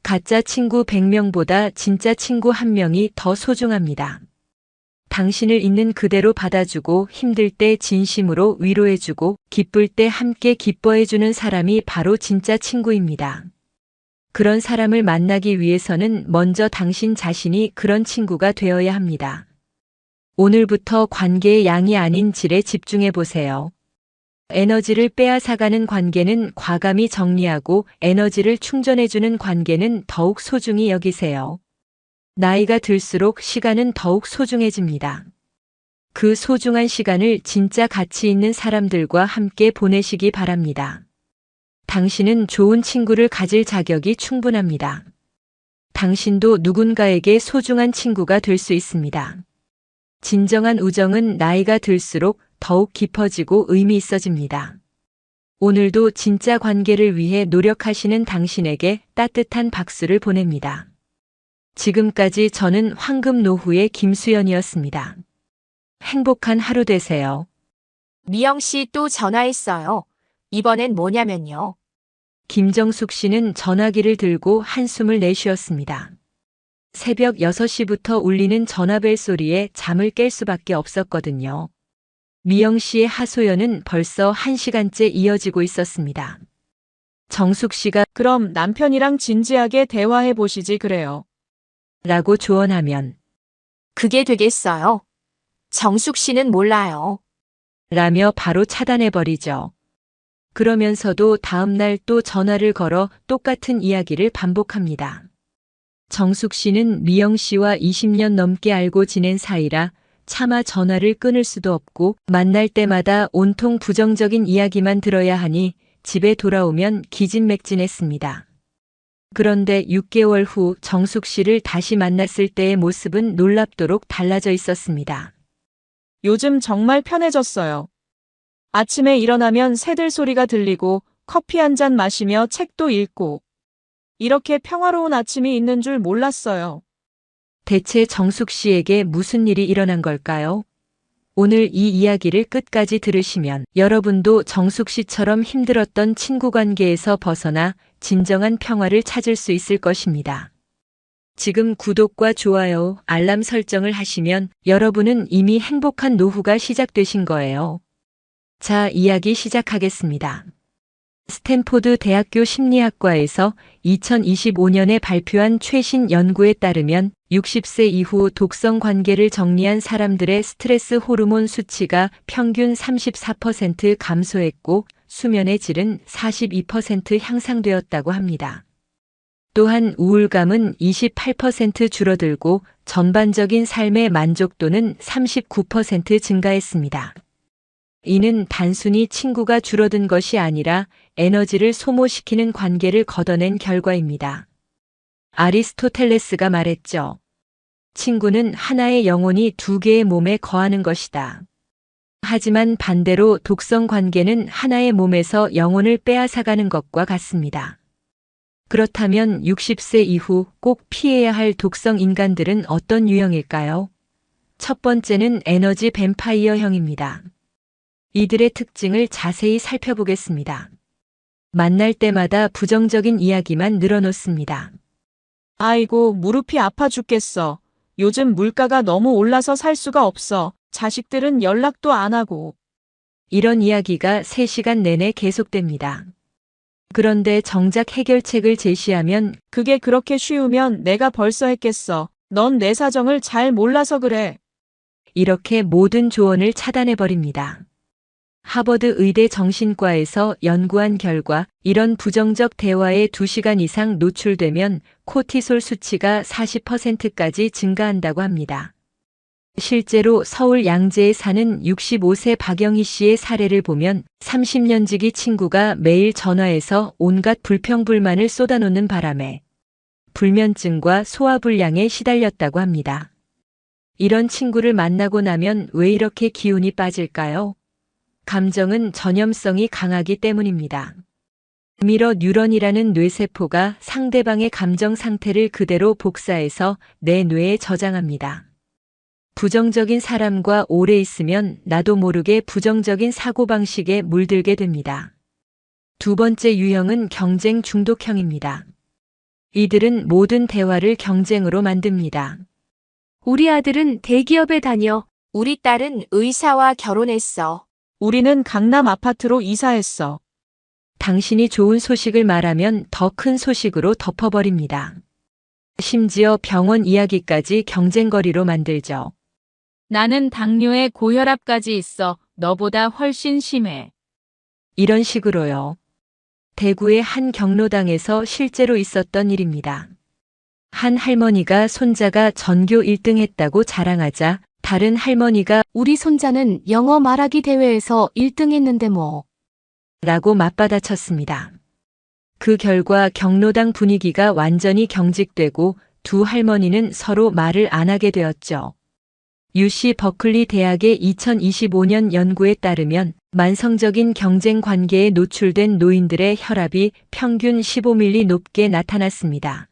S1: 가짜 친구 100명보다 진짜 친구 1명이 더 소중합니다. 당신을 있는 그대로 받아주고 힘들 때 진심으로 위로해주고 기쁠 때 함께 기뻐해주는 사람이 바로 진짜 친구입니다. 그런 사람을 만나기 위해서는 먼저 당신 자신이 그런 친구가 되어야 합니다. 오늘부터 관계의 양이 아닌 질에 집중해 보세요. 에너지를 빼앗아가는 관계는 과감히 정리하고 에너지를 충전해주는 관계는 더욱 소중히 여기세요. 나이가 들수록 시간은 더욱 소중해집니다. 그 소중한 시간을 진짜 가치 있는 사람들과 함께 보내시기 바랍니다. 당신은 좋은 친구를 가질 자격이 충분합니다. 당신도 누군가에게 소중한 친구가 될 수 있습니다. 진정한 우정은 나이가 들수록 더욱 깊어지고 의미 있어집니다. 오늘도 진짜 관계를 위해 노력하시는 당신에게 따뜻한 박수를 보냅니다. 지금까지 저는 황금 노후의 김수연이었습니다. 행복한 하루 되세요.
S2: 미영 씨 또 전화했어요. 이번엔 뭐냐면요.
S1: 김정숙 씨는 전화기를 들고 한숨을 내쉬었습니다. 새벽 6시부터 울리는 전화벨 소리에 잠을 깰 수밖에 없었거든요. 미영 씨의 하소연은 벌써 1시간째 이어지고 있었습니다. 정숙 씨가
S18: 그럼 남편이랑 진지하게 대화해 보시지 그래요.
S1: 라고 조언하면
S2: 그게 되겠어요. 정숙 씨는 몰라요.
S1: 라며 바로 차단해버리죠. 그러면서도 다음날 또 전화를 걸어 똑같은 이야기를 반복합니다. 정숙 씨는 미영 씨와 20년 넘게 알고 지낸 사이라 차마 전화를 끊을 수도 없고 만날 때마다 온통 부정적인 이야기만 들어야 하니 집에 돌아오면 기진맥진했습니다. 그런데 6개월 후 정숙 씨를 다시 만났을 때의 모습은 놀랍도록 달라져 있었습니다.
S18: 요즘 정말 편해졌어요. 아침에 일어나면 새들 소리가 들리고 커피 한 잔 마시며 책도 읽고 이렇게 평화로운 아침이 있는 줄 몰랐어요.
S1: 대체 정숙 씨에게 무슨 일이 일어난 걸까요? 오늘 이 이야기를 끝까지 들으시면 여러분도 정숙 씨처럼 힘들었던 친구 관계에서 벗어나 진정한 평화를 찾을 수 있을 것입니다. 지금 구독과 좋아요, 알람 설정을 하시면 여러분은 이미 행복한 노후가 시작되신 거예요. 자, 이야기 시작하겠습니다. 스탠포드 대학교 심리학과에서 2025년에 발표한 최신 연구에 따르면 60세 이후 독성 관계를 정리한 사람들의 스트레스 호르몬 수치가 평균 34% 감소했고 수면의 질은 42% 향상되었다고 합니다. 또한 우울감은 28% 줄어들고 전반적인 삶의 만족도는 39% 증가했습니다. 이는 단순히 친구가 줄어든 것이 아니라 에너지를 소모시키는 관계를 걷어낸 결과입니다. 아리스토텔레스가 말했죠. 친구는 하나의 영혼이 두 개의 몸에 거하는 것이다. 하지만 반대로 독성 관계는 하나의 몸에서 영혼을 빼앗아가는 것과 같습니다. 그렇다면 60세 이후 꼭 피해야 할 독성 인간들은 어떤 유형일까요? 첫 번째는 에너지 뱀파이어형입니다. 이들의 특징을 자세히 살펴보겠습니다. 만날 때마다 부정적인 이야기만 늘어놓습니다.
S18: 아이고, 무릎이 아파 죽겠어. 요즘 물가가 너무 올라서 살 수가 없어. 자식들은 연락도 안 하고.
S1: 이런 이야기가 3시간 내내 계속됩니다. 그런데 정작 해결책을 제시하면
S18: 그게 그렇게 쉬우면 내가 벌써 했겠어. 넌 내 사정을 잘 몰라서 그래.
S1: 이렇게 모든 조언을 차단해버립니다. 하버드 의대 정신과에서 연구한 결과 이런 부정적 대화에 2시간 이상 노출되면 코티솔 수치가 40%까지 증가한다고 합니다. 실제로 서울 양재에 사는 65세 박영희 씨의 사례를 보면 30년 지기 친구가 매일 전화해서 온갖 불평불만을 쏟아놓는 바람에 불면증과 소화불량에 시달렸다고 합니다. 이런 친구를 만나고 나면 왜 이렇게 기운이 빠질까요? 감정은 전염성이 강하기 때문입니다. 미러 뉴런이라는 뇌세포가 상대방의 감정 상태를 그대로 복사해서 내 뇌에 저장합니다. 부정적인 사람과 오래 있으면 나도 모르게 부정적인 사고방식에 물들게 됩니다. 두 번째 유형은 경쟁 중독형입니다. 이들은 모든 대화를 경쟁으로 만듭니다.
S13: 우리 아들은 대기업에 다녀.
S2: 우리 딸은 의사와 결혼했어.
S18: 우리는 강남 아파트로 이사했어.
S1: 당신이 좋은 소식을 말하면 더 큰 소식으로 덮어버립니다. 심지어 병원 이야기까지 경쟁거리로 만들죠.
S3: 나는 당뇨에 고혈압까지 있어. 너보다 훨씬 심해.
S1: 이런 식으로요. 대구의 한 경로당에서 실제로 있었던 일입니다. 한 할머니가 손자가 전교 1등 했다고 자랑하자 다른 할머니가
S13: 우리 손자는 영어 말하기 대회에서 1등 했는데 뭐.
S1: 라고 맞받아쳤습니다. 그 결과 경로당 분위기가 완전히 경직되고 두 할머니는 서로 말을 안 하게 되었죠. UC 버클리 대학의 2025년 연구에 따르면 만성적인 경쟁 관계에 노출된 노인들의 혈압이 평균 15mm 높게 나타났습니다.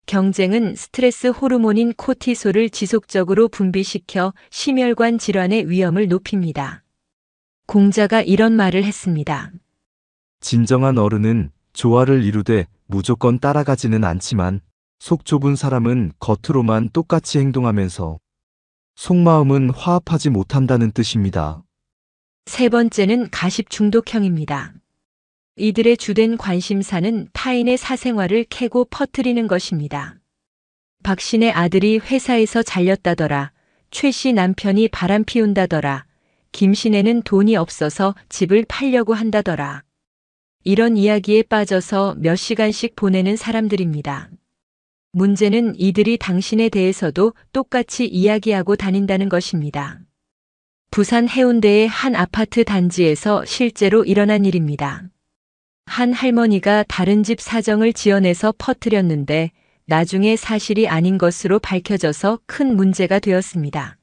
S1: 경쟁은 스트레스 호르몬인 코티솔을 지속적으로 분비시켜 심혈관 질환의 위험을 높입니다. 공자가 이런 말을 했습니다.
S15: 진정한 어른은 조화를 이루되 무조건 따라가지는 않지만 속 좁은 사람은 겉으로만 똑같이 행동하면서 속마음은 화합하지 못한다는 뜻입니다.
S1: 세 번째는 가십 중독형입니다. 이들의 주된 관심사는 타인의 사생활을 캐고 퍼뜨리는 것입니다. 박 씨네 아들이 회사에서 잘렸다더라. 최 씨 남편이 바람 피운다더라. 김 씨네는 돈이 없어서 집을 팔려고 한다더라. 이런 이야기에 빠져서 몇 시간씩 보내는 사람들입니다. 문제는 이들이 당신에 대해서도 똑같이 이야기하고 다닌다는 것입니다. 부산 해운대의 한 아파트 단지에서 실제로 일어난 일입니다. 한 할머니가 다른 집 사정을 지어내서 퍼뜨렸는데 나중에 사실이 아닌 것으로 밝혀져서 큰 문제가 되었습니다.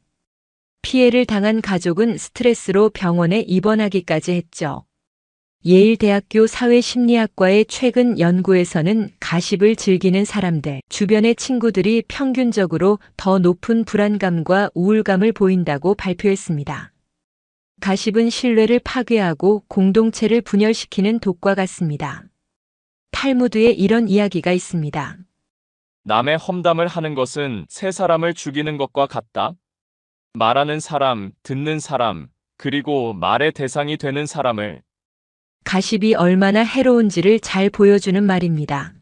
S1: 피해를 당한 가족은 스트레스로 병원에 입원하기까지 했죠. 예일대학교 사회심리학과의 최근 연구에서는 가십을 즐기는 사람들, 주변의 친구들이 평균적으로 더 높은 불안감과 우울감을 보인다고 발표했습니다. 가십은 신뢰를 파괴하고 공동체를 분열시키는 독과 같습니다. 탈무드에 이런 이야기가 있습니다.
S10: 남의 험담을 하는 것은 세 사람을 죽이는 것과 같다. 말하는 사람, 듣는 사람, 그리고 말의 대상이 되는 사람을.
S1: 가십이 얼마나 해로운지를 잘 보여주는 말입니다.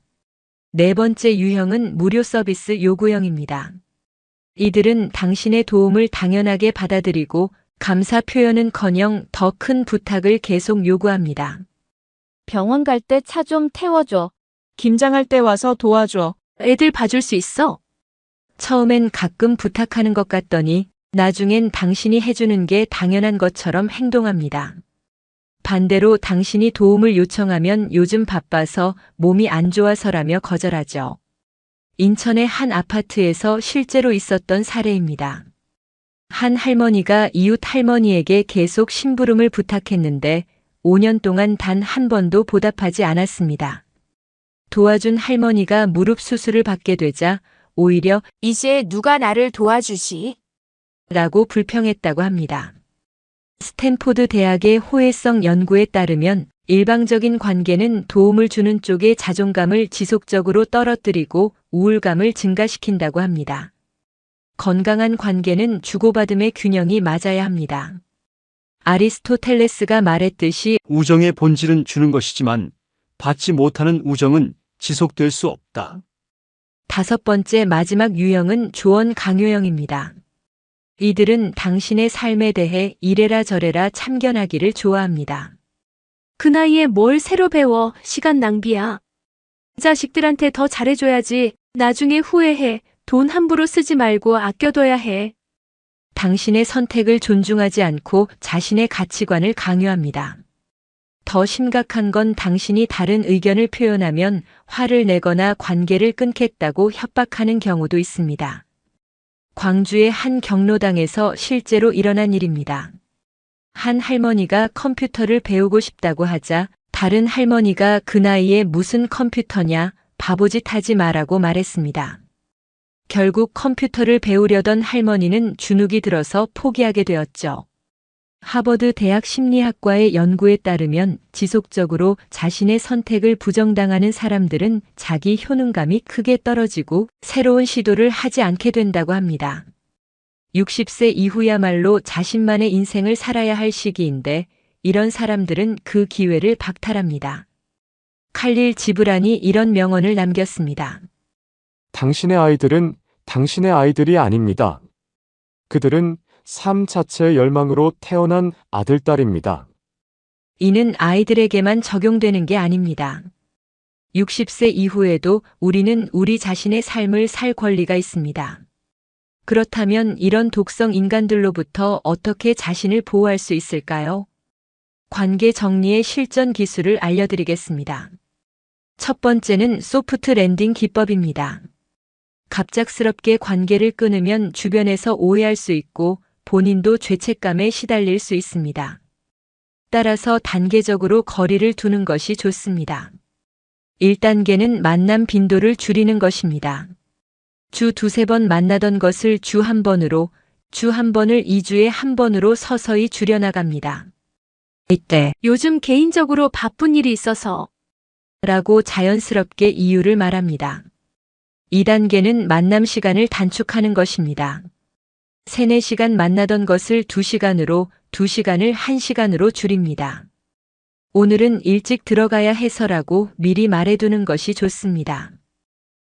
S1: 네 번째 유형은 무료 서비스 요구형입니다. 이들은 당신의 도움을 당연하게 받아들이고 감사 표현은커녕 더 큰 부탁을 계속 요구합니다.
S11: 병원 갈 때 차 좀 태워줘.
S18: 김장할 때 와서 도와줘.
S13: 애들 봐줄 수 있어?
S1: 처음엔 가끔 부탁하는 것 같더니 나중엔 당신이 해주는 게 당연한 것처럼 행동합니다. 반대로 당신이 도움을 요청하면 요즘 바빠서 몸이 안 좋아서라며 거절하죠. 인천의 한 아파트에서 실제로 있었던 사례입니다. 한 할머니가 이웃 할머니에게 계속 심부름을 부탁했는데 5년 동안 단 한 번도 보답하지 않았습니다. 도와준 할머니가 무릎 수술을 받게 되자 오히려
S2: 이제 누가 나를 도와주시?
S1: 라고 불평했다고 합니다. 스탠포드 대학의 호혜성 연구에 따르면 일방적인 관계는 도움을 주는 쪽의 자존감을 지속적으로 떨어뜨리고 우울감을 증가시킨다고 합니다. 건강한 관계는 주고받음의 균형이 맞아야 합니다. 아리스토텔레스가 말했듯이
S5: 우정의 본질은 주는 것이지만 받지 못하는 우정은 지속될 수 없다.
S1: 다섯 번째 마지막 유형은 조언 강요형입니다. 이들은 당신의 삶에 대해 이래라 저래라 참견하기를 좋아합니다.
S13: 그 나이에 뭘 새로 배워. 시간 낭비야. 자식들한테 더 잘해줘야지. 나중에 후회해. 돈 함부로 쓰지 말고 아껴둬야 해.
S1: 당신의 선택을 존중하지 않고 자신의 가치관을 강요합니다. 더 심각한 건 당신이 다른 의견을 표현하면 화를 내거나 관계를 끊겠다고 협박하는 경우도 있습니다. 광주의 한 경로당에서 실제로 일어난 일입니다. 한 할머니가 컴퓨터를 배우고 싶다고 하자 다른 할머니가 그 나이에 무슨 컴퓨터냐, 바보짓 하지 마라고 말했습니다. 결국 컴퓨터를 배우려던 할머니는 주눅이 들어서 포기하게 되었죠. 하버드 대학 심리학과의 연구에 따르면 지속적으로 자신의 선택을 부정당하는 사람들은 자기 효능감이 크게 떨어지고 새로운 시도를 하지 않게 된다고 합니다. 60세 이후야말로 자신만의 인생을 살아야 할 시기인데 이런 사람들은 그 기회를 박탈합니다. 칼릴 지브란이 이런 명언을 남겼습니다.
S19: 당신의 아이들은 당신의 아이들이 아닙니다. 그들은 삶 자체의 열망으로 태어난 아들, 딸입니다.
S1: 이는 아이들에게만 적용되는 게 아닙니다. 60세 이후에도 우리는 우리 자신의 삶을 살 권리가 있습니다. 그렇다면 이런 독성 인간들로부터 어떻게 자신을 보호할 수 있을까요? 관계 정리의 실전 기술을 알려드리겠습니다. 첫 번째는 소프트 랜딩 기법입니다. 갑작스럽게 관계를 끊으면 주변에서 오해할 수 있고 본인도 죄책감에 시달릴 수 있습니다. 따라서 단계적으로 거리를 두는 것이 좋습니다. 1단계는 만남 빈도를 줄이는 것입니다. 주 2-3번 만나던 것을 주 1번으로, 주 1번을 2주에 1번으로 서서히 줄여나갑니다. 이때
S13: 요즘 개인적으로 바쁜 일이 있어서
S1: 라고 자연스럽게 이유를 말합니다. 2단계는 만남 시간을 단축하는 것입니다. 3-4시간 만나던 것을 2시간으로, 2시간을 1시간으로 줄입니다. 오늘은 일찍 들어가야 해서라고 미리 말해두는 것이 좋습니다.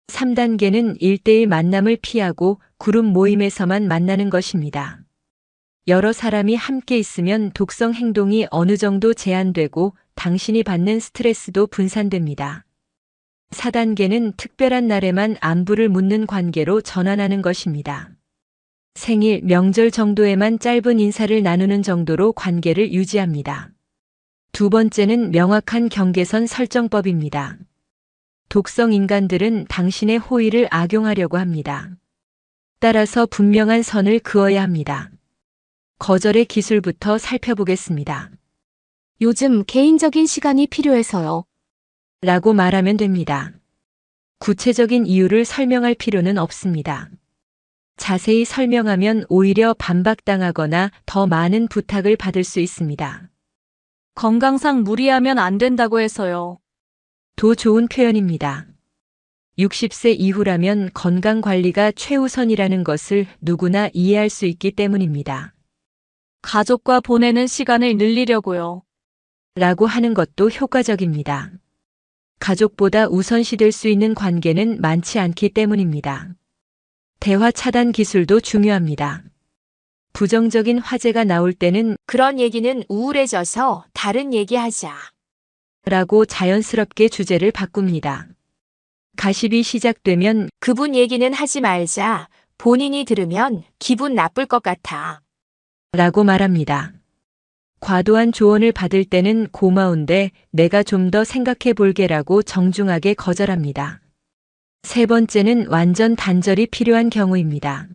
S1: 3단계는 1대1 만남을 피하고 그룹 모임에서만 만나는 것입니다. 여러 사람이 함께 있으면 독성 행동이 어느 정도 제한되고 당신이 받는 스트레스도 분산됩니다. 4단계는 특별한 날에만 안부를 묻는 관계로 전환하는 것입니다. 생일, 명절 정도에만 짧은 인사를 나누는 정도로 관계를 유지합니다. 두 번째는 명확한 경계선 설정법입니다. 독성 인간들은 당신의 호의를 악용하려고 합니다. 따라서 분명한 선을 그어야 합니다. 거절의 기술부터 살펴보겠습니다.
S2: 요즘 개인적인 시간이 필요해서요.
S1: 라고 말하면 됩니다. 구체적인 이유를 설명할 필요는 없습니다. 자세히 설명하면 오히려 반박당하거나 더 많은 부탁을 받을 수 있습니다.
S3: 건강상 무리하면 안 된다고 해서요.
S1: 더 좋은 표현입니다. 60세 이후라면 건강 관리가 최우선이라는 것을 누구나 이해할 수 있기 때문입니다.
S3: 가족과 보내는 시간을 늘리려고요.
S1: 라고 하는 것도 효과적입니다. 가족보다 우선시될 수 있는 관계는 많지 않기 때문입니다. 대화 차단 기술도 중요합니다. 부정적인 화제가 나올 때는
S2: 그런 얘기는 우울해져서 다른 얘기하자.
S1: 라고 자연스럽게 주제를 바꿉니다. 가십이 시작되면
S2: 그분 얘기는 하지 말자. 본인이 들으면 기분 나쁠 것 같아.
S1: 라고 말합니다. 과도한 조언을 받을 때는 고마운데 내가 좀 더 생각해 볼게라고 정중하게 거절합니다. 세 번째는 완전 단절이 필요한 경우입니다.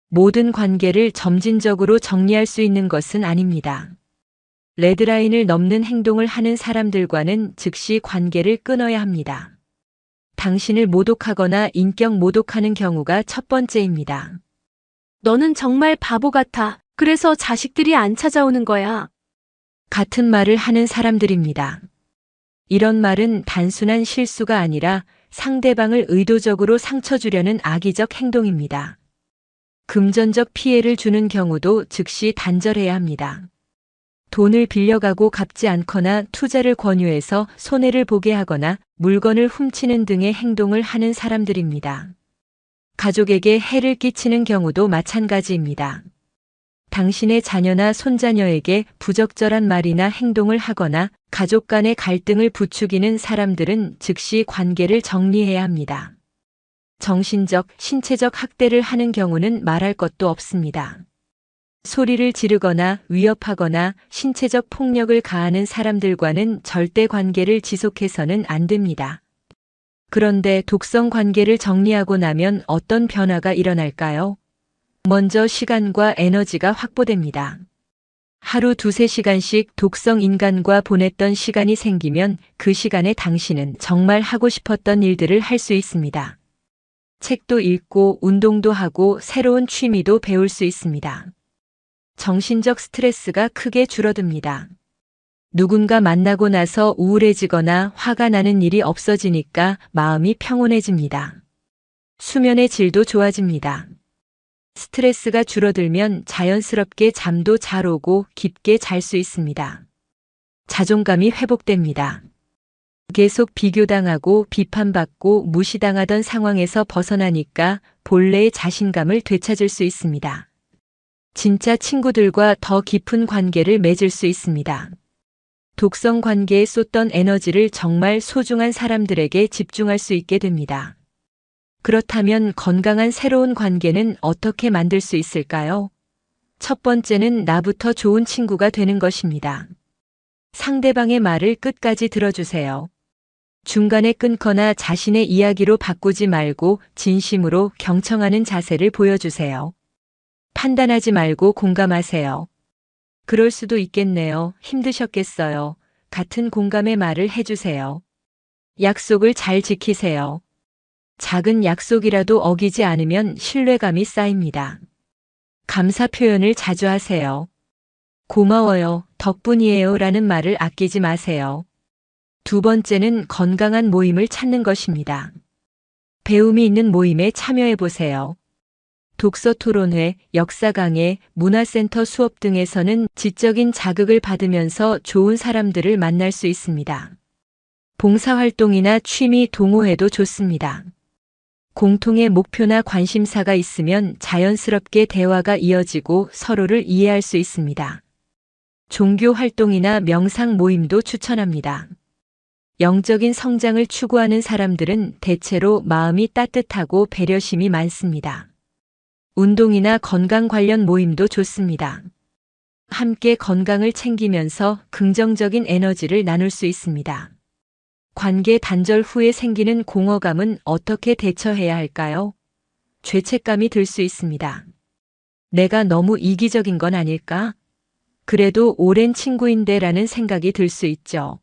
S1: 모든 관계를 점진적으로 정리할 수 있는 것은 아닙니다. 레드라인을 넘는 행동을 하는 사람들과는 즉시 관계를 끊어야 합니다. 당신을 모독하거나 인격 모독하는 경우가 첫 번째입니다.
S13: 너는 정말 바보 같아. 그래서 자식들이 안 찾아오는 거야.
S1: 같은 말을 하는 사람들입니다. 이런 말은 단순한 실수가 아니라 상대방을 의도적으로 상처 주려는 악의적 행동입니다. 금전적 피해를 주는 경우도 즉시 단절해야 합니다. 돈을 빌려가고 갚지 않거나 투자를 권유해서 손해를 보게 하거나 물건을 훔치는 등의 행동을 하는 사람들입니다. 가족에게 해를 끼치는 경우도 마찬가지입니다. 당신의 자녀나 손자녀에게 부적절한 말이나 행동을 하거나 가족 간의 갈등을 부추기는 사람들은 즉시 관계를 정리해야 합니다. 정신적, 신체적 학대를 하는 경우는 말할 것도 없습니다. 소리를 지르거나 위협하거나 신체적 폭력을 가하는 사람들과는 절대 관계를 지속해서는 안 됩니다. 그런데 독성 관계를 정리하고 나면 어떤 변화가 일어날까요? 먼저 시간과 에너지가 확보됩니다. 하루 2-3시간씩 독성 인간과 보냈던 시간이 생기면 그 시간에 당신은 정말 하고 싶었던 일들을 할 수 있습니다. 책도 읽고 운동도 하고 새로운 취미도 배울 수 있습니다. 정신적 스트레스가 크게 줄어듭니다. 누군가 만나고 나서 우울해지거나 화가 나는 일이 없어지니까 마음이 평온해집니다. 수면의 질도 좋아집니다. 스트레스가 줄어들면 자연스럽게 잠도 잘 오고 깊게 잘 수 있습니다. 자존감이 회복됩니다. 계속 비교당하고 비판받고 무시당하던 상황에서 벗어나니까 본래의 자신감을 되찾을 수 있습니다. 진짜 친구들과 더 깊은 관계를 맺을 수 있습니다. 독성 관계에 쏟던 에너지를 정말 소중한 사람들에게 집중할 수 있게 됩니다. 그렇다면 건강한 새로운 관계는 어떻게 만들 수 있을까요? 첫 번째는 나부터 좋은 친구가 되는 것입니다. 상대방의 말을 끝까지 들어주세요. 중간에 끊거나 자신의 이야기로 바꾸지 말고 진심으로 경청하는 자세를 보여주세요. 판단하지 말고 공감하세요. 그럴 수도 있겠네요. 힘드셨겠어요. 같은 공감의 말을 해주세요. 약속을 잘 지키세요. 작은 약속이라도 어기지 않으면 신뢰감이 쌓입니다. 감사 표현을 자주 하세요. 고마워요, 덕분이에요 라는 말을 아끼지 마세요. 두 번째는 건강한 모임을 찾는 것입니다. 배움이 있는 모임에 참여해 보세요. 독서 토론회, 역사 강해, 문화센터 수업 등에서는 지적인 자극을 받으면서 좋은 사람들을 만날 수 있습니다. 봉사활동이나 취미 동호회도 좋습니다. 공통의 목표나 관심사가 있으면 자연스럽게 대화가 이어지고 서로를 이해할 수 있습니다. 종교 활동이나 명상 모임도 추천합니다. 영적인 성장을 추구하는 사람들은 대체로 마음이 따뜻하고 배려심이 많습니다. 운동이나 건강 관련 모임도 좋습니다. 함께 건강을 챙기면서 긍정적인 에너지를 나눌 수 있습니다. 관계 단절 후에 생기는 공허감은 어떻게 대처해야 할까요? 죄책감이 들 수 있습니다. 내가 너무 이기적인 건 아닐까? 그래도 오랜 친구인데 라는 생각이 들 수 있죠.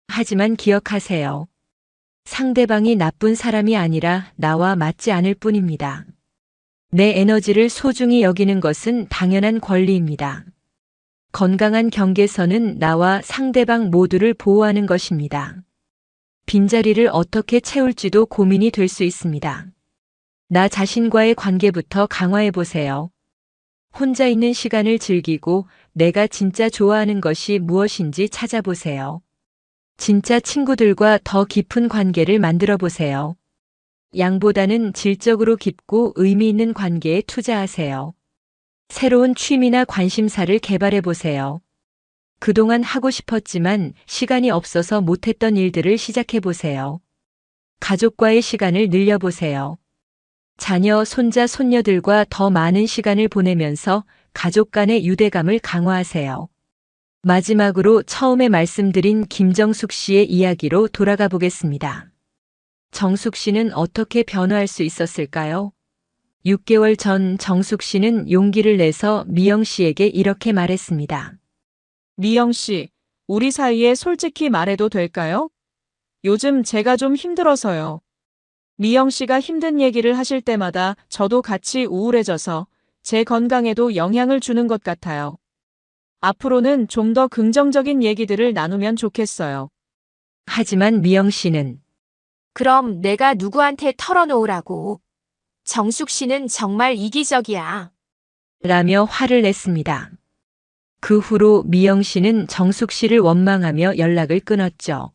S1: 하지만 기억하세요. 상대방이 나쁜 사람이 아니라 나와 맞지 않을 뿐입니다. 내 에너지를 소중히 여기는 것은 당연한 권리입니다. 건강한 경계선은 나와 상대방 모두를 보호하는 것입니다. 빈자리를 어떻게 채울지도 고민이 될 수 있습니다. 나 자신과의 관계부터 강화해 보세요. 혼자 있는 시간을 즐기고 내가 진짜 좋아하는 것이 무엇인지 찾아보세요. 진짜 친구들과 더 깊은 관계를 만들어 보세요. 양보다는 질적으로 깊고 의미 있는 관계에 투자하세요. 새로운 취미나 관심사를 개발해 보세요. 그동안 하고 싶었지만 시간이 없어서 못했던 일들을 시작해 보세요. 가족과의 시간을 늘려보세요. 자녀, 손자, 손녀들과 더 많은 시간을 보내면서 가족 간의 유대감을 강화하세요. 마지막으로 처음에 말씀드린 김정숙 씨의 이야기로 돌아가 보겠습니다. 정숙 씨는 어떻게 변화할 수 있었을까요? 6개월 전 정숙 씨는 용기를 내서 미영 씨에게 이렇게 말했습니다.
S18: 미영 씨, 우리 사이에 솔직히 말해도 될까요? 요즘 제가 좀 힘들어서요. 미영 씨가 힘든 얘기를 하실 때마다 저도 같이 우울해져서 제 건강에도 영향을 주는 것 같아요. 앞으로는 좀 더 긍정적인 얘기들을 나누면 좋겠어요.
S1: 하지만 미영 씨는
S2: 그럼 내가 누구한테 털어놓으라고. 정숙 씨는 정말 이기적이야.
S1: 라며 화를 냈습니다. 그 후로 미영 씨는 정숙 씨를 원망하며 연락을 끊었죠.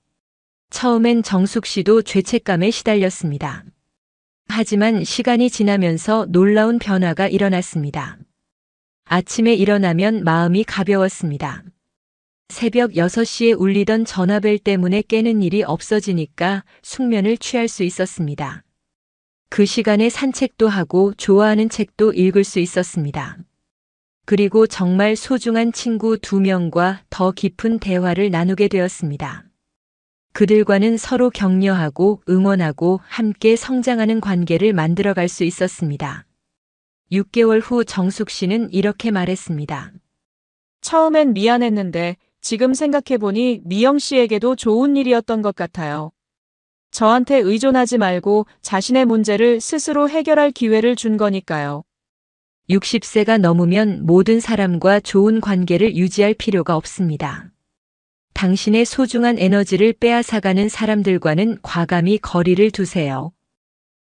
S1: 처음엔 정숙 씨도 죄책감에 시달렸습니다. 하지만 시간이 지나면서 놀라운 변화가 일어났습니다. 아침에 일어나면 마음이 가벼웠습니다. 새벽 6시에 울리던 전화벨 때문에 깨는 일이 없어지니까 숙면을 취할 수 있었습니다. 그 시간에 산책도 하고 좋아하는 책도 읽을 수 있었습니다. 그리고 정말 소중한 친구 2명과 더 깊은 대화를 나누게 되었습니다. 그들과는 서로 격려하고 응원하고 함께 성장하는 관계를 만들어갈 수 있었습니다. 6개월 후 정숙 씨는 이렇게 말했습니다.
S18: 처음엔 미안했는데 지금 생각해보니 미영 씨에게도 좋은 일이었던 것 같아요. 저한테 의존하지 말고 자신의 문제를 스스로 해결할 기회를 준 거니까요.
S1: 60세가 넘으면 모든 사람과 좋은 관계를 유지할 필요가 없습니다. 당신의 소중한 에너지를 빼앗아가는 사람들과는 과감히 거리를 두세요.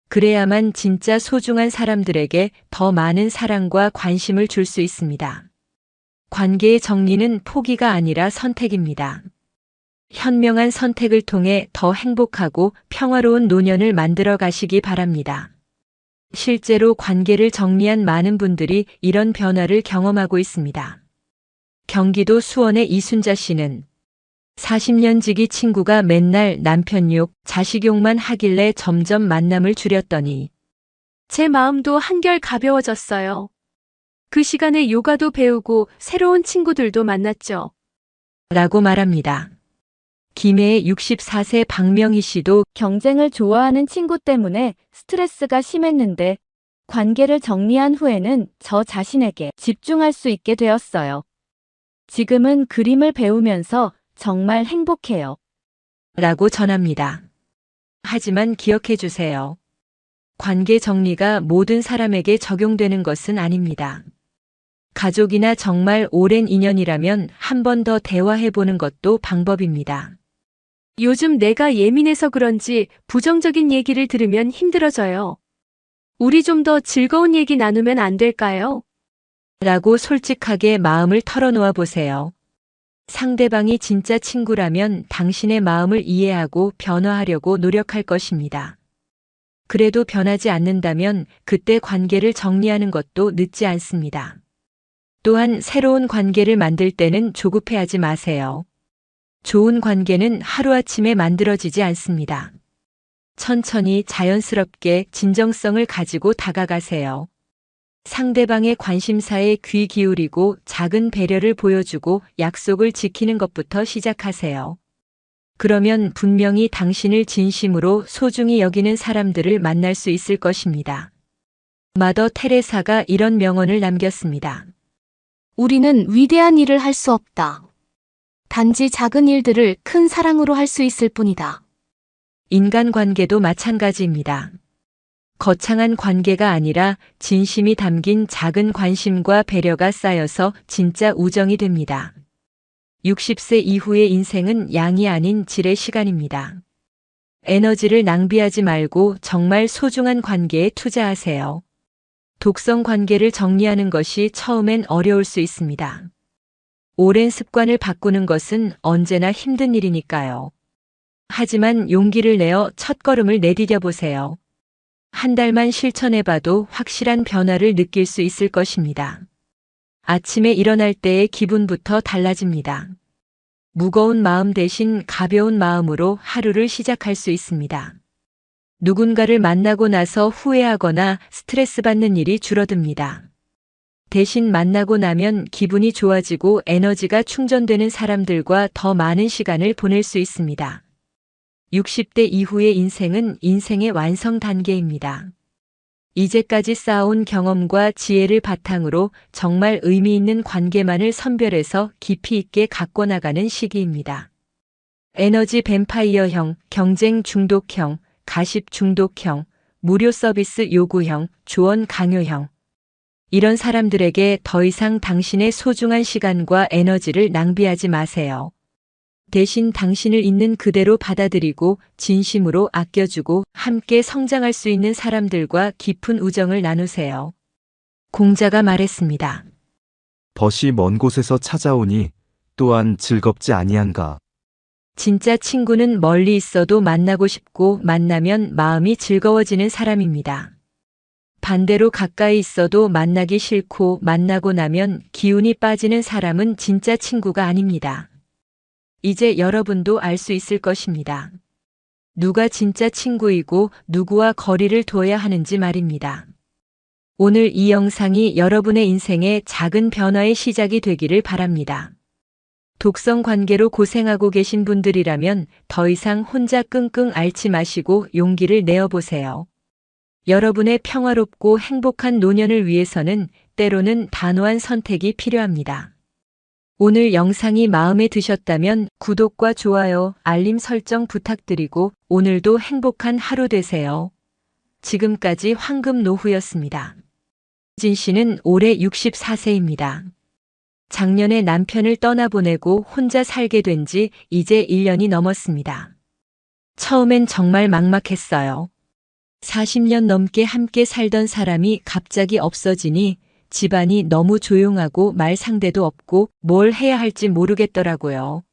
S1: 그래야만 진짜 소중한 사람들에게 더 많은 사랑과 관심을 줄 수 있습니다. 관계의 정리는 포기가 아니라 선택입니다. 현명한 선택을 통해 더 행복하고 평화로운 노년을 만들어 가시기 바랍니다. 실제로 관계를 정리한 많은 분들이 이런 변화를 경험하고 있습니다. 경기도 수원의 이순자 씨는 40년 지기 친구가 맨날 남편 욕, 자식 욕만 하길래 점점 만남을 줄였더니
S13: 제 마음도 한결 가벼워졌어요. 그 시간에 요가도 배우고 새로운 친구들도 만났죠.
S1: 라고 말합니다. 김해의 64세 박명희 씨도
S16: 경쟁을 좋아하는 친구 때문에 스트레스가 심했는데 관계를 정리한 후에는 저 자신에게 집중할 수 있게 되었어요. 지금은 그림을 배우면서 정말 행복해요.
S1: 라고 전합니다. 하지만 기억해 주세요. 관계 정리가 모든 사람에게 적용되는 것은 아닙니다. 가족이나 정말 오랜 인연이라면 한 번 더 대화해 보는 것도 방법입니다.
S13: 요즘 내가 예민해서 그런지 부정적인 얘기를 들으면 힘들어져요. 우리 좀 더 즐거운 얘기 나누면 안 될까요?
S1: 라고 솔직하게 마음을 털어놓아 보세요. 상대방이 진짜 친구라면 당신의 마음을 이해하고 변화하려고 노력할 것입니다. 그래도 변하지 않는다면 그때 관계를 정리하는 것도 늦지 않습니다. 또한 새로운 관계를 만들 때는 조급해하지 마세요. 좋은 관계는 하루아침에 만들어지지 않습니다. 천천히 자연스럽게 진정성을 가지고 다가가세요. 상대방의 관심사에 귀 기울이고 작은 배려를 보여주고 약속을 지키는 것부터 시작하세요. 그러면 분명히 당신을 진심으로 소중히 여기는 사람들을 만날 수 있을 것입니다. 마더 테레사가 이런 명언을 남겼습니다.
S11: 우리는 위대한 일을 할 수 없다. 단지 작은 일들을 큰 사랑으로 할 수 있을 뿐이다.
S1: 인간관계도 마찬가지입니다. 거창한 관계가 아니라 진심이 담긴 작은 관심과 배려가 쌓여서 진짜 우정이 됩니다. 60세 이후의 인생은 양이 아닌 질의 시간입니다. 에너지를 낭비하지 말고 정말 소중한 관계에 투자하세요. 독성 관계를 정리하는 것이 처음엔 어려울 수 있습니다. 오랜 습관을 바꾸는 것은 언제나 힘든 일이니까요. 하지만 용기를 내어 첫걸음을 내디뎌 보세요. 한 달만 실천해봐도 확실한 변화를 느낄 수 있을 것입니다. 아침에 일어날 때의 기분부터 달라집니다. 무거운 마음 대신 가벼운 마음으로 하루를 시작할 수 있습니다. 누군가를 만나고 나서 후회하거나 스트레스 받는 일이 줄어듭니다. 대신 만나고 나면 기분이 좋아지고 에너지가 충전되는 사람들과 더 많은 시간을 보낼 수 있습니다. 60대 이후의 인생은 인생의 완성 단계입니다. 이제까지 쌓아온 경험과 지혜를 바탕으로 정말 의미 있는 관계만을 선별해서 깊이 있게 갖고 나가는 시기입니다. 에너지 뱀파이어형, 경쟁 중독형, 가십 중독형, 무료 서비스 요구형, 조언 강요형. 이런 사람들에게 더 이상 당신의 소중한 시간과 에너지를 낭비하지 마세요. 대신 당신을 있는 그대로 받아들이고 진심으로 아껴주고 함께 성장할 수 있는 사람들과 깊은 우정을 나누세요. 공자가 말했습니다.
S15: 벗이 먼 곳에서 찾아오니 또한 즐겁지 아니한가.
S1: 진짜 친구는 멀리 있어도 만나고 싶고 만나면 마음이 즐거워지는 사람입니다. 반대로 가까이 있어도 만나기 싫고 만나고 나면 기운이 빠지는 사람은 진짜 친구가 아닙니다. 이제 여러분도 알 수 있을 것입니다. 누가 진짜 친구이고 누구와 거리를 둬야 하는지 말입니다. 오늘 이 영상이 여러분의 인생의 작은 변화의 시작이 되기를 바랍니다. 독성 관계로 고생하고 계신 분들이라면 더 이상 혼자 끙끙 앓지 마시고 용기를 내어보세요. 여러분의 평화롭고 행복한 노년을 위해서는 때로는 단호한 선택이 필요합니다. 오늘 영상이 마음에 드셨다면 구독과 좋아요, 알림 설정 부탁드리고 오늘도 행복한 하루 되세요. 지금까지 황금노후였습니다. 희진 씨는 올해 64세입니다. 작년에 남편을 떠나보내고 혼자 살게 된 지 이제 1년이 넘었습니다. 처음엔 정말 막막했어요. 40년 넘게 함께 살던 사람이 갑자기 없어지니 집안이 너무 조용하고 말 상대도 없고 뭘 해야 할지 모르겠더라고요.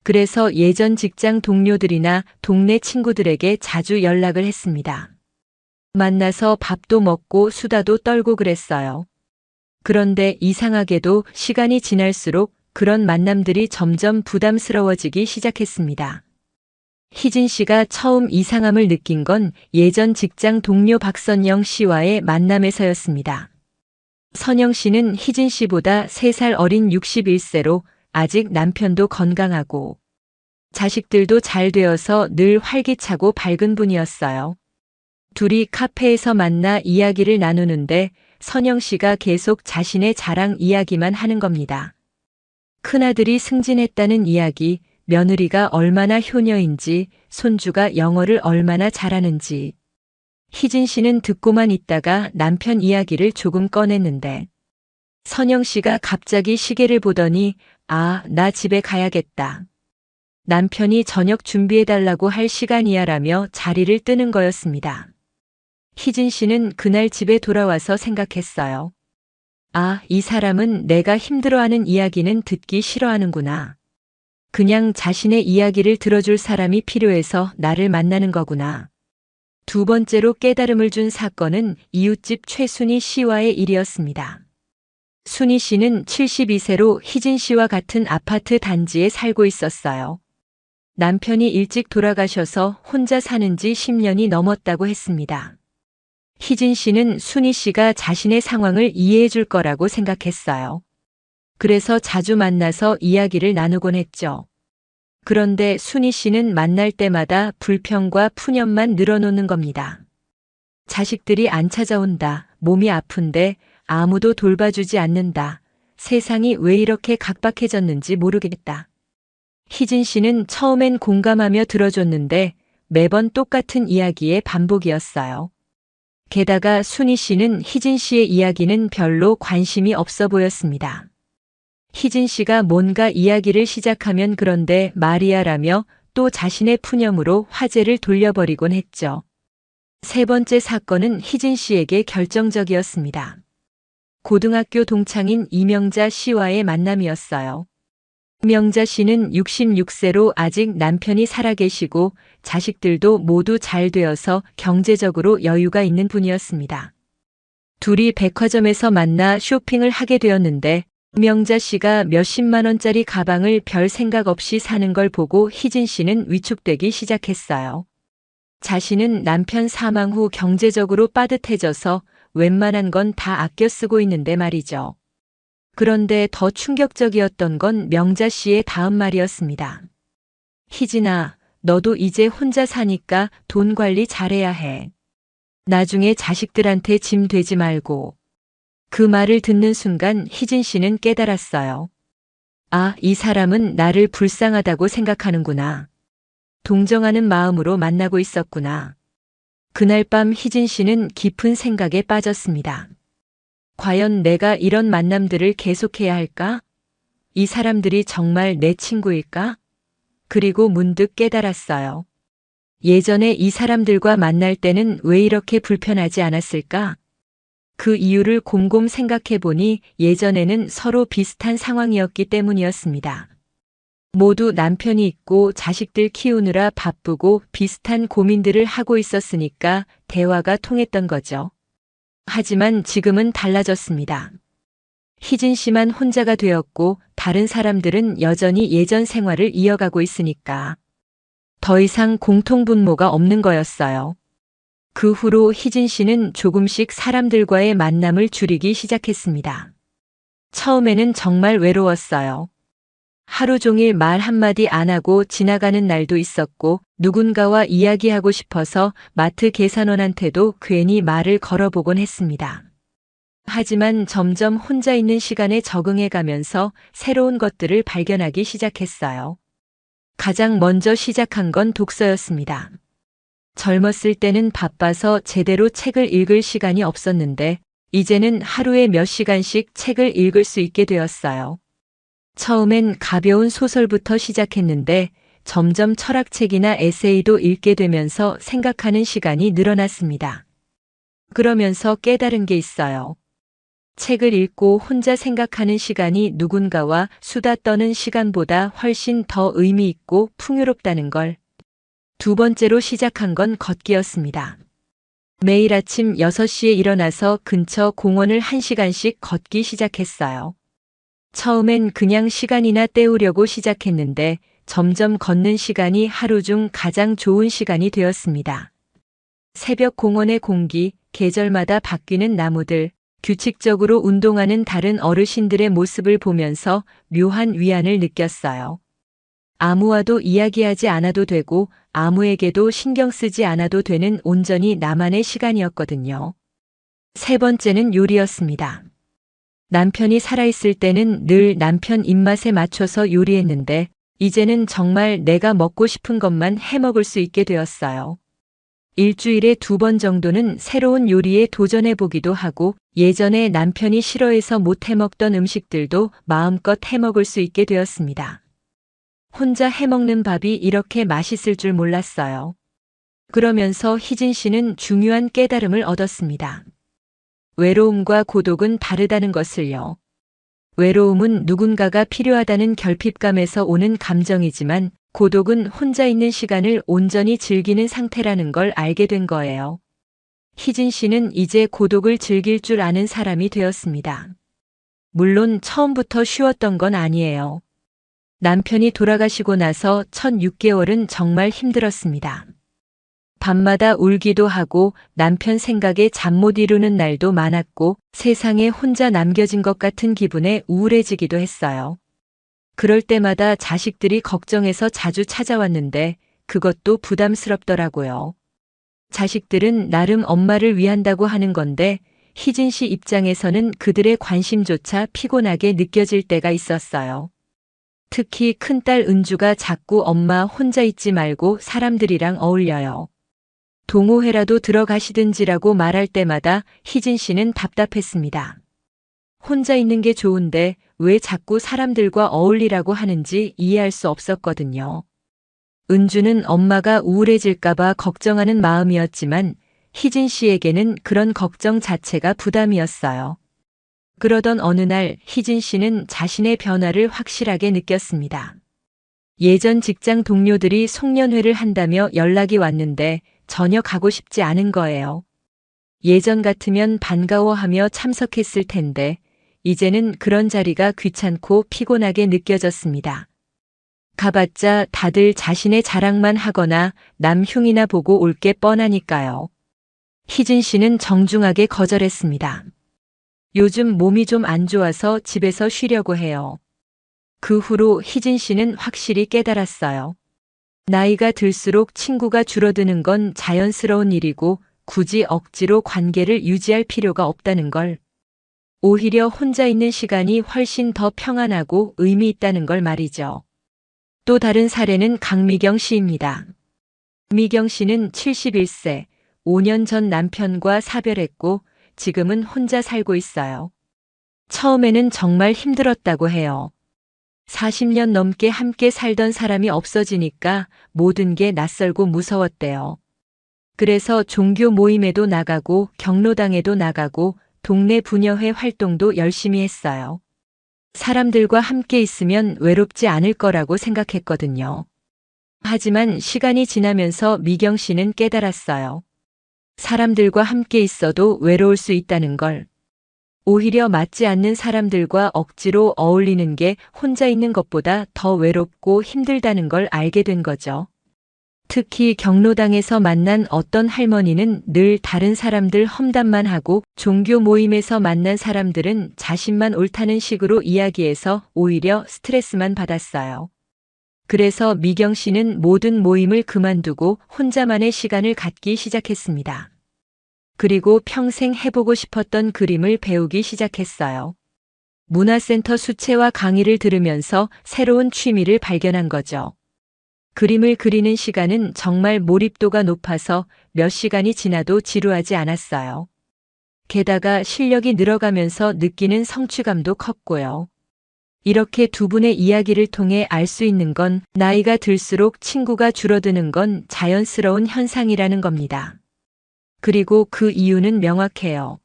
S1: 그래서 예전 직장 동료들이나 동네 친구들에게 자주 연락을 했습니다. 만나서 밥도 먹고 수다도 떨고 그랬어요. 그런데 이상하게도 시간이 지날수록 그런 만남들이 점점 부담스러워지기 시작했습니다. 희진 씨가 처음 이상함을 느낀 건 예전 직장 동료 박선영 씨와의 만남에서였습니다. 선영 씨는 희진 씨보다 3살 어린 61세로 아직 남편도 건강하고 자식들도 잘 되어서 늘 활기차고 밝은 분이었어요. 둘이 카페에서 만나 이야기를 나누는데 선영 씨가 계속 자신의 자랑 이야기만 하는 겁니다. 큰아들이 승진했다는 이야기, 며느리가 얼마나 효녀인지, 손주가 영어를 얼마나 잘하는지. 희진 씨는 듣고만 있다가 남편 이야기를 조금 꺼냈는데 선영 씨가 갑자기 시계를 보더니 나 집에 가야겠다. 남편이 저녁 준비해달라고 할 시간이야라며 자리를 뜨는 거였습니다. 희진 씨는 그날 집에 돌아와서 생각했어요. 이 사람은 내가 힘들어하는 이야기는 듣기 싫어하는구나. 그냥 자신의 이야기를 들어줄 사람이 필요해서 나를 만나는 거구나. 두 번째로 깨달음을 준 사건은 이웃집 최순희 씨와의 일이었습니다. 순희 씨는 72세로 희진 씨와 같은 아파트 단지에 살고 있었어요. 남편이 일찍 돌아가셔서 혼자 사는 지 10년이 넘었다고 했습니다. 희진 씨는 순희 씨가 자신의 상황을 이해해 줄 거라고 생각했어요. 그래서 자주 만나서 이야기를 나누곤 했죠. 그런데 순희 씨는 만날 때마다 불평과 푸념만 늘어놓는 겁니다. 자식들이 안 찾아온다. 몸이 아픈데 아무도 돌봐주지 않는다. 세상이 왜 이렇게 각박해졌는지 모르겠다. 희진 씨는 처음엔 공감하며 들어줬는데 매번 똑같은 이야기의 반복이었어요. 게다가 순희 씨는 희진 씨의 이야기는 별로 관심이 없어 보였습니다. 희진 씨가 뭔가 이야기를 시작하면 그런데 말이야라며 또 자신의 푸념으로 화제를 돌려버리곤 했죠. 세 번째 사건은 희진 씨에게 결정적이었습니다. 고등학교 동창인 이명자 씨와의 만남이었어요. 이명자 씨는 66세로 아직 남편이 살아계시고 자식들도 모두 잘 되어서 경제적으로 여유가 있는 분이었습니다. 둘이 백화점에서 만나 쇼핑을 하게 되었는데 이명자 씨가 몇십만 원짜리 가방을 별 생각 없이 사는 걸 보고 희진 씨는 위축되기 시작했어요. 자신은 남편 사망 후 경제적으로 빠듯해져서 웬만한 건 다 아껴 쓰고 있는데 말이죠. 그런데 더 충격적이었던 건 명자 씨의 다음 말이었습니다. 희진아, 너도 이제 혼자 사니까 돈 관리 잘해야 해. 나중에 자식들한테 짐 되지 말고. 그 말을 듣는 순간 희진 씨는 깨달았어요. 이 사람은 나를 불쌍하다고 생각하는구나. 동정하는 마음으로 만나고 있었구나. 그날 밤 희진 씨는 깊은 생각에 빠졌습니다. 과연 내가 이런 만남들을 계속해야 할까? 이 사람들이 정말 내 친구일까? 그리고 문득 깨달았어요. 예전에 이 사람들과 만날 때는 왜 이렇게 불편하지 않았을까? 그 이유를 곰곰 생각해 보니 예전에는 서로 비슷한 상황이었기 때문이었습니다. 모두 남편이 있고 자식들 키우느라 바쁘고 비슷한 고민들을 하고 있었으니까 대화가 통했던 거죠. 하지만 지금은 달라졌습니다. 희진 씨만 혼자가 되었고 다른 사람들은 여전히 예전 생활을 이어가고 있으니까 더 이상 공통분모가 없는 거였어요. 그 후로 희진 씨는 조금씩 사람들과의 만남을 줄이기 시작했습니다. 처음에는 정말 외로웠어요. 하루 종일 말 한마디 안 하고 지나가는 날도 있었고 누군가와 이야기하고 싶어서 마트 계산원한테도 괜히 말을 걸어보곤 했습니다. 하지만 점점 혼자 있는 시간에 적응해 가면서 새로운 것들을 발견하기 시작했어요. 가장 먼저 시작한 건 독서였습니다. 젊었을 때는 바빠서 제대로 책을 읽을 시간이 없었는데 이제는 하루에 몇 시간씩 책을 읽을 수 있게 되었어요. 처음엔 가벼운 소설부터 시작했는데 점점 철학책이나 에세이도 읽게 되면서 생각하는 시간이 늘어났습니다. 그러면서 깨달은 게 있어요. 책을 읽고 혼자 생각하는 시간이 누군가와 수다 떠는 시간보다 훨씬 더 의미 있고 풍요롭다는 걸. 두 번째로 시작한 건 걷기였습니다. 매일 아침 6시에 일어나서 근처 공원을 1시간씩 걷기 시작했어요. 처음엔 그냥 시간이나 때우려고 시작했는데 점점 걷는 시간이 하루 중 가장 좋은 시간이 되었습니다. 새벽 공원의 공기, 계절마다 바뀌는 나무들, 규칙적으로 운동하는 다른 어르신들의 모습을 보면서 묘한 위안을 느꼈어요. 아무와도 이야기하지 않아도 되고 아무에게도 신경 쓰지 않아도 되는 온전히 나만의 시간이었거든요. 세 번째는 요리였습니다. 남편이 살아있을 때는 늘 남편 입맛에 맞춰서 요리했는데 이제는 정말 내가 먹고 싶은 것만 해먹을 수 있게 되었어요. 일주일에 2번 정도는 새로운 요리에 도전해보기도 하고 예전에 남편이 싫어해서 못 해먹던 음식들도 마음껏 해먹을 수 있게 되었습니다. 혼자 해먹는 밥이 이렇게 맛있을 줄 몰랐어요. 그러면서 희진 씨는 중요한 깨달음을 얻었습니다. 외로움과 고독은 다르다는 것을요. 외로움은 누군가가 필요하다는 결핍감에서 오는 감정이지만 고독은 혼자 있는 시간을 온전히 즐기는 상태라는 걸 알게 된 거예요. 희진 씨는 이제 고독을 즐길 줄 아는 사람이 되었습니다. 물론 처음부터 쉬웠던 건 아니에요. 남편이 돌아가시고 나서 첫 6개월은 정말 힘들었습니다. 밤마다 울기도 하고 남편 생각에 잠 못 이루는 날도 많았고 세상에 혼자 남겨진 것 같은 기분에 우울해지기도 했어요. 그럴 때마다 자식들이 걱정해서 자주 찾아왔는데 그것도 부담스럽더라고요. 자식들은 나름 엄마를 위한다고 하는 건데 희진 씨 입장에서는 그들의 관심조차 피곤하게 느껴질 때가 있었어요. 특히 큰딸 은주가 자꾸 엄마 혼자 있지 말고 사람들이랑 어울려요. 동호회라도 들어가시든지라고 말할 때마다 희진 씨는 답답했습니다. 혼자 있는 게 좋은데 왜 자꾸 사람들과 어울리라고 하는지 이해할 수 없었거든요. 은주는 엄마가 우울해질까봐 걱정하는 마음이었지만 희진 씨에게는 그런 걱정 자체가 부담이었어요. 그러던 어느 날 희진 씨는 자신의 변화를 확실하게 느꼈습니다. 예전 직장 동료들이 송년회를 한다며 연락이 왔는데 전혀 가고 싶지 않은 거예요. 예전 같으면 반가워하며 참석했을 텐데 이제는 그런 자리가 귀찮고 피곤하게 느껴졌습니다. 가봤자 다들 자신의 자랑만 하거나 남 흉이나 보고 올 게 뻔하니까요. 희진 씨는 정중하게 거절했습니다. 요즘 몸이 좀 안 좋아서 집에서 쉬려고 해요. 그 후로 희진 씨는 확실히 깨달았어요. 나이가 들수록 친구가 줄어드는 건 자연스러운 일이고 굳이 억지로 관계를 유지할 필요가 없다는 걸. 오히려 혼자 있는 시간이 훨씬 더 평안하고 의미 있다는 걸 말이죠. 또 다른 사례는 강미경 씨입니다. 미경 씨는 71세, 5년 전 남편과 사별했고 지금은 혼자 살고 있어요. 처음에는 정말 힘들었다고 해요. 40년 넘게 함께 살던 사람이 없어지니까 모든 게 낯설고 무서웠대요. 그래서 종교 모임에도 나가고 경로당에도 나가고 동네 부녀회 활동도 열심히 했어요. 사람들과 함께 있으면 외롭지 않을 거라고 생각했거든요. 하지만 시간이 지나면서 미경 씨는 깨달았어요. 사람들과 함께 있어도 외로울 수 있다는 걸. 오히려 맞지 않는 사람들과 억지로 어울리는 게 혼자 있는 것보다 더 외롭고 힘들다는 걸 알게 된 거죠. 특히 경로당에서 만난 어떤 할머니는 늘 다른 사람들 험담만 하고 종교 모임에서 만난 사람들은 자신만 옳다는 식으로 이야기해서 오히려 스트레스만 받았어요. 그래서 미경 씨는 모든 모임을 그만두고 혼자만의 시간을 갖기 시작했습니다. 그리고 평생 해보고 싶었던 그림을 배우기 시작했어요. 문화센터 수채화 강의를 들으면서 새로운 취미를 발견한 거죠. 그림을 그리는 시간은 정말 몰입도가 높아서 몇 시간이 지나도 지루하지 않았어요. 게다가 실력이 늘어가면서 느끼는 성취감도 컸고요. 이렇게 두 분의 이야기를 통해 알 수 있는 건 나이가 들수록 친구가 줄어드는 건 자연스러운 현상이라는 겁니다. 그리고 그 이유는 명확해요.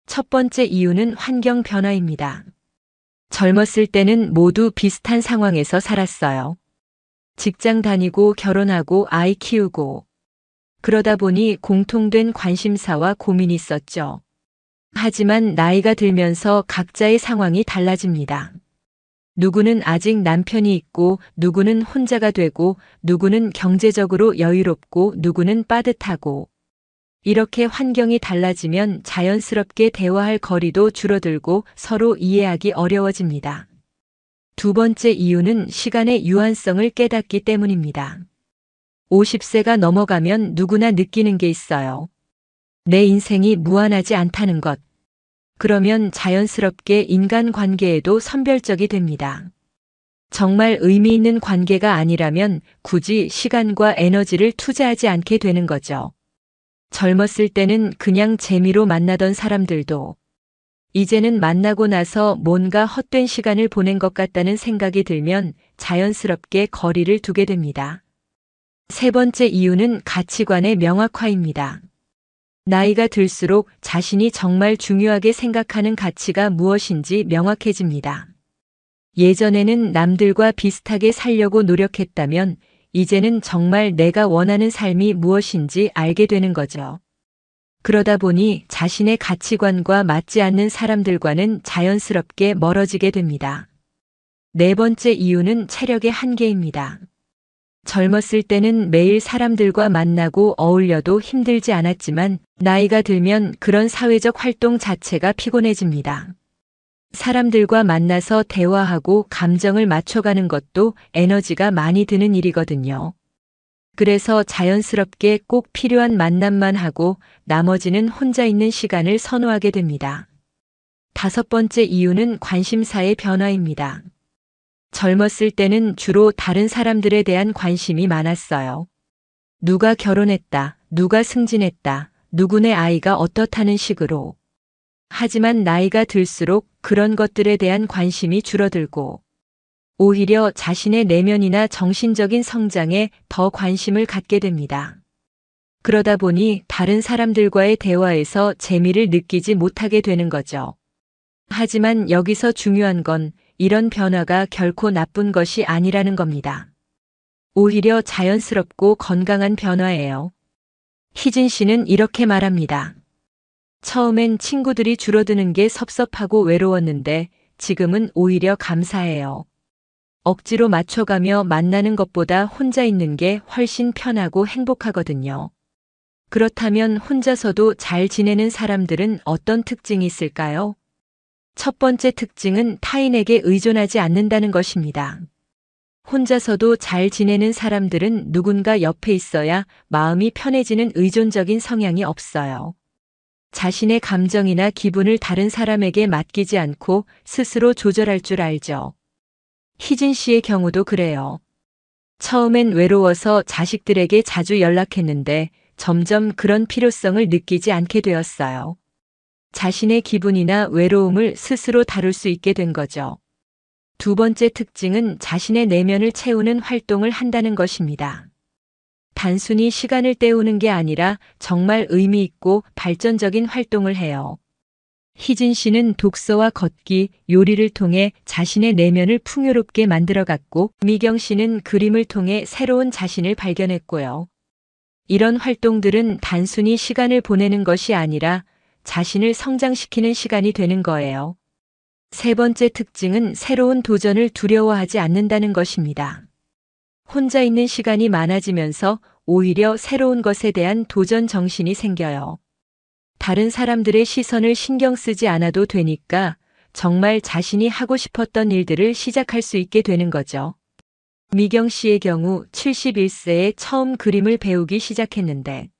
S1: 첫 번째 이유는 환경 변화입니다. 젊었을 때는 모두 비슷한 상황에서 살았어요. 직장 다니고 결혼하고 아이 키우고. 그러다 보니 공통된 관심사와 고민이 있었죠. 하지만 나이가 들면서 각자의 상황이 달라집니다. 누구는 아직 남편이 있고, 누구는 혼자가 되고, 누구는 경제적으로 여유롭고, 누구는 빠듯하고. 이렇게 환경이 달라지면 자연스럽게 대화할 거리도 줄어들고 서로 이해하기 어려워집니다. 두 번째 이유는 시간의 유한성을 깨닫기 때문입니다. 50세가 넘어가면 누구나 느끼는 게 있어요. 내 인생이 무한하지 않다는 것. 그러면 자연스럽게 인간관계에도 선별적이 됩니다. 정말 의미 있는 관계가 아니라면 굳이 시간과 에너지를 투자하지 않게 되는 거죠. 젊었을 때는 그냥 재미로 만나던 사람들도 이제는 만나고 나서 뭔가 헛된 시간을 보낸 것 같다는 생각이 들면 자연스럽게 거리를 두게 됩니다. 세 번째 이유는 가치관의 명확화입니다. 나이가 들수록 자신이 정말 중요하게 생각하는 가치가 무엇인지 명확해집니다. 예전에는 남들과 비슷하게 살려고 노력했다면 이제는 정말 내가 원하는 삶이 무엇인지 알게 되는 거죠. 그러다 보니 자신의 가치관과 맞지 않는 사람들과는 자연스럽게 멀어지게 됩니다. 네 번째 이유는 체력의 한계입니다. 젊었을 때는 매일 사람들과 만나고 어울려도 힘들지 않았지만 나이가 들면 그런 사회적 활동 자체가 피곤해집니다. 사람들과 만나서 대화하고 감정을 맞춰가는 것도 에너지가 많이 드는 일이거든요. 그래서 자연스럽게 꼭 필요한 만남만 하고 나머지는 혼자 있는 시간을 선호하게 됩니다. 다섯 번째 이유는 관심사의 변화입니다. 젊었을 때는 주로 다른 사람들에 대한 관심이 많았어요. 누가 결혼했다, 누가 승진했다, 누구네 아이가 어떻다는 식으로. 하지만 나이가 들수록 그런 것들에 대한 관심이 줄어들고 오히려 자신의 내면이나 정신적인 성장에 더 관심을 갖게 됩니다. 그러다 보니 다른 사람들과의 대화에서 재미를 느끼지 못하게 되는 거죠. 하지만 여기서 중요한 건 이런 변화가 결코 나쁜 것이 아니라는 겁니다. 오히려 자연스럽고 건강한 변화예요. 희진 씨는 이렇게 말합니다. 처음엔 친구들이 줄어드는 게 섭섭하고 외로웠는데 지금은 오히려 감사해요. 억지로 맞춰가며 만나는 것보다 혼자 있는 게 훨씬 편하고 행복하거든요. 그렇다면 혼자서도 잘 지내는 사람들은 어떤 특징이 있을까요? 첫 번째 특징은 타인에게 의존하지 않는다는 것입니다. 혼자서도 잘 지내는 사람들은 누군가 옆에 있어야 마음이 편해지는 의존적인 성향이 없어요. 자신의 감정이나 기분을 다른 사람에게 맡기지 않고 스스로 조절할 줄 알죠. 희진 씨의 경우도 그래요. 처음엔 외로워서 자식들에게 자주 연락했는데 점점 그런 필요성을 느끼지 않게 되었어요. 자신의 기분이나 외로움을 스스로 다룰 수 있게 된 거죠. 두 번째 특징은 자신의 내면을 채우는 활동을 한다는 것입니다. 단순히 시간을 때우는 게 아니라 정말 의미 있고 발전적인 활동을 해요. 희진 씨는 독서와 걷기, 요리를 통해 자신의 내면을 풍요롭게 만들어갔고, 미경 씨는 그림을 통해 새로운 자신을 발견했고요. 이런 활동들은 단순히 시간을 보내는 것이 아니라 자신을 성장시키는 시간이 되는 거예요. 세 번째 특징은 새로운 도전을 두려워하지 않는다는 것입니다. 혼자 있는 시간이 많아지면서 오히려 새로운 것에 대한 도전 정신이 생겨요. 다른 사람들의 시선을 신경 쓰지 않아도 되니까 정말 자신이 하고 싶었던 일들을 시작할 수 있게 되는 거죠. 미경 씨의 경우 71세에 처음 그림을 배우기 시작했는데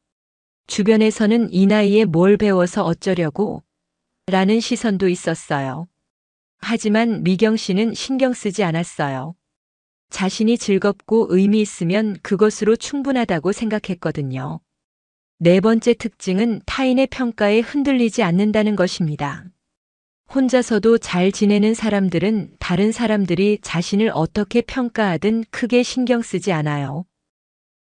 S1: 주변에서는 이 나이에 뭘 배워서 어쩌려고 라는 시선도 있었어요. 하지만 미경 씨는 신경 쓰지 않았어요. 자신이 즐겁고 의미 있으면 그것으로 충분하다고 생각했거든요. 네 번째 특징은 타인의 평가에 흔들리지 않는다는 것입니다. 혼자서도 잘 지내는 사람들은 다른 사람들이 자신을 어떻게 평가하든 크게 신경 쓰지 않아요.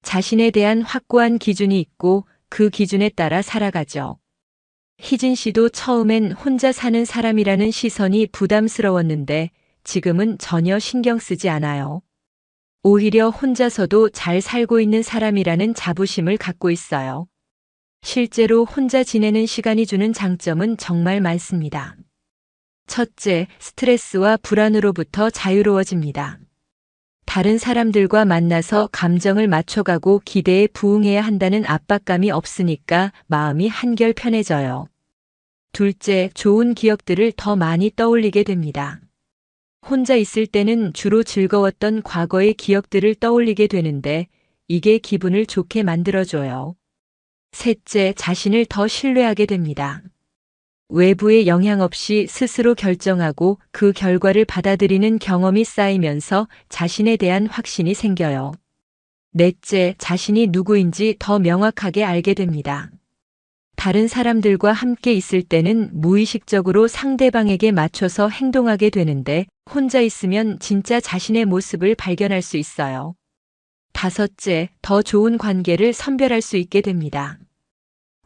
S1: 자신에 대한 확고한 기준이 있고 그 기준에 따라 살아가죠. 희진 씨도 처음엔 혼자 사는 사람이라는 시선이 부담스러웠는데 지금은 전혀 신경 쓰지 않아요. 오히려 혼자서도 잘 살고 있는 사람이라는 자부심을 갖고 있어요. 실제로 혼자 지내는 시간이 주는 장점은 정말 많습니다. 첫째, 스트레스와 불안으로부터 자유로워집니다. 다른 사람들과 만나서 감정을 맞춰가고 기대에 부응해야 한다는 압박감이 없으니까 마음이 한결 편해져요. 둘째, 좋은 기억들을 더 많이 떠올리게 됩니다. 혼자 있을 때는 주로 즐거웠던 과거의 기억들을 떠올리게 되는데 이게 기분을 좋게 만들어줘요. 셋째, 자신을 더 신뢰하게 됩니다. 외부의 영향 없이 스스로 결정하고 그 결과를 받아들이는 경험이 쌓이면서 자신에 대한 확신이 생겨요. 넷째, 자신이 누구인지 더 명확하게 알게 됩니다. 다른 사람들과 함께 있을 때는 무의식적으로 상대방에게 맞춰서 행동하게 되는데 혼자 있으면 진짜 자신의 모습을 발견할 수 있어요. 다섯째, 더 좋은 관계를 선별할 수 있게 됩니다.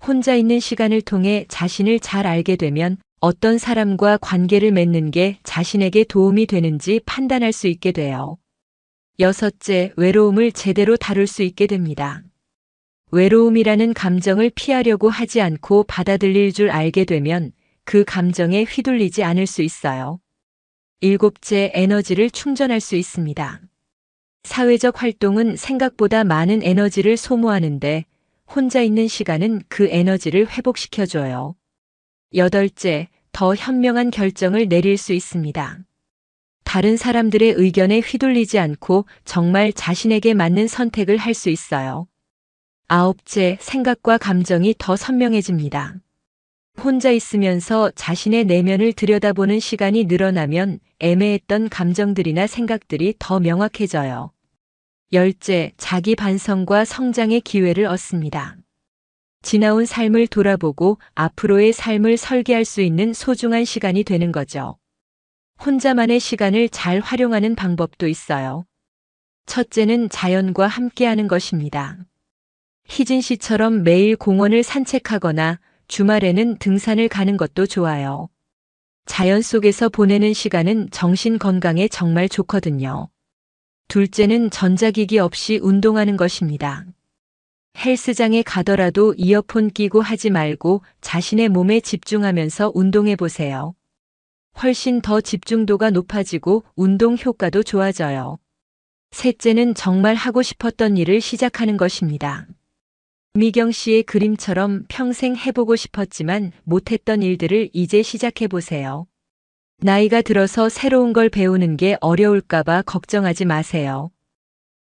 S1: 혼자 있는 시간을 통해 자신을 잘 알게 되면 어떤 사람과 관계를 맺는 게 자신에게 도움이 되는지 판단할 수 있게 돼요. 여섯째, 외로움을 제대로 다룰 수 있게 됩니다. 외로움이라는 감정을 피하려고 하지 않고 받아들일 줄 알게 되면 그 감정에 휘둘리지 않을 수 있어요. 일곱째, 에너지를 충전할 수 있습니다. 사회적 활동은 생각보다 많은 에너지를 소모하는데 혼자 있는 시간은 그 에너지를 회복시켜줘요. 여덟째, 더 현명한 결정을 내릴 수 있습니다. 다른 사람들의 의견에 휘둘리지 않고 정말 자신에게 맞는 선택을 할 수 있어요. 아홉째, 생각과 감정이 더 선명해집니다. 혼자 있으면서 자신의 내면을 들여다보는 시간이 늘어나면 애매했던 감정들이나 생각들이 더 명확해져요. 열째, 자기 반성과 성장의 기회를 얻습니다. 지나온 삶을 돌아보고 앞으로의 삶을 설계할 수 있는 소중한 시간이 되는 거죠. 혼자만의 시간을 잘 활용하는 방법도 있어요. 첫째는 자연과 함께하는 것입니다. 희진 씨처럼 매일 공원을 산책하거나 주말에는 등산을 가는 것도 좋아요. 자연 속에서 보내는 시간은 정신 건강에 정말 좋거든요. 둘째는 전자기기 없이 운동하는 것입니다. 헬스장에 가더라도 이어폰 끼고 하지 말고 자신의 몸에 집중하면서 운동해 보세요. 훨씬 더 집중도가 높아지고 운동 효과도 좋아져요. 셋째는 정말 하고 싶었던 일을 시작하는 것입니다. 미경 씨의 그림처럼 평생 해보고 싶었지만 못했던 일들을 이제 시작해 보세요. 나이가 들어서 새로운 걸 배우는 게 어려울까봐 걱정하지 마세요.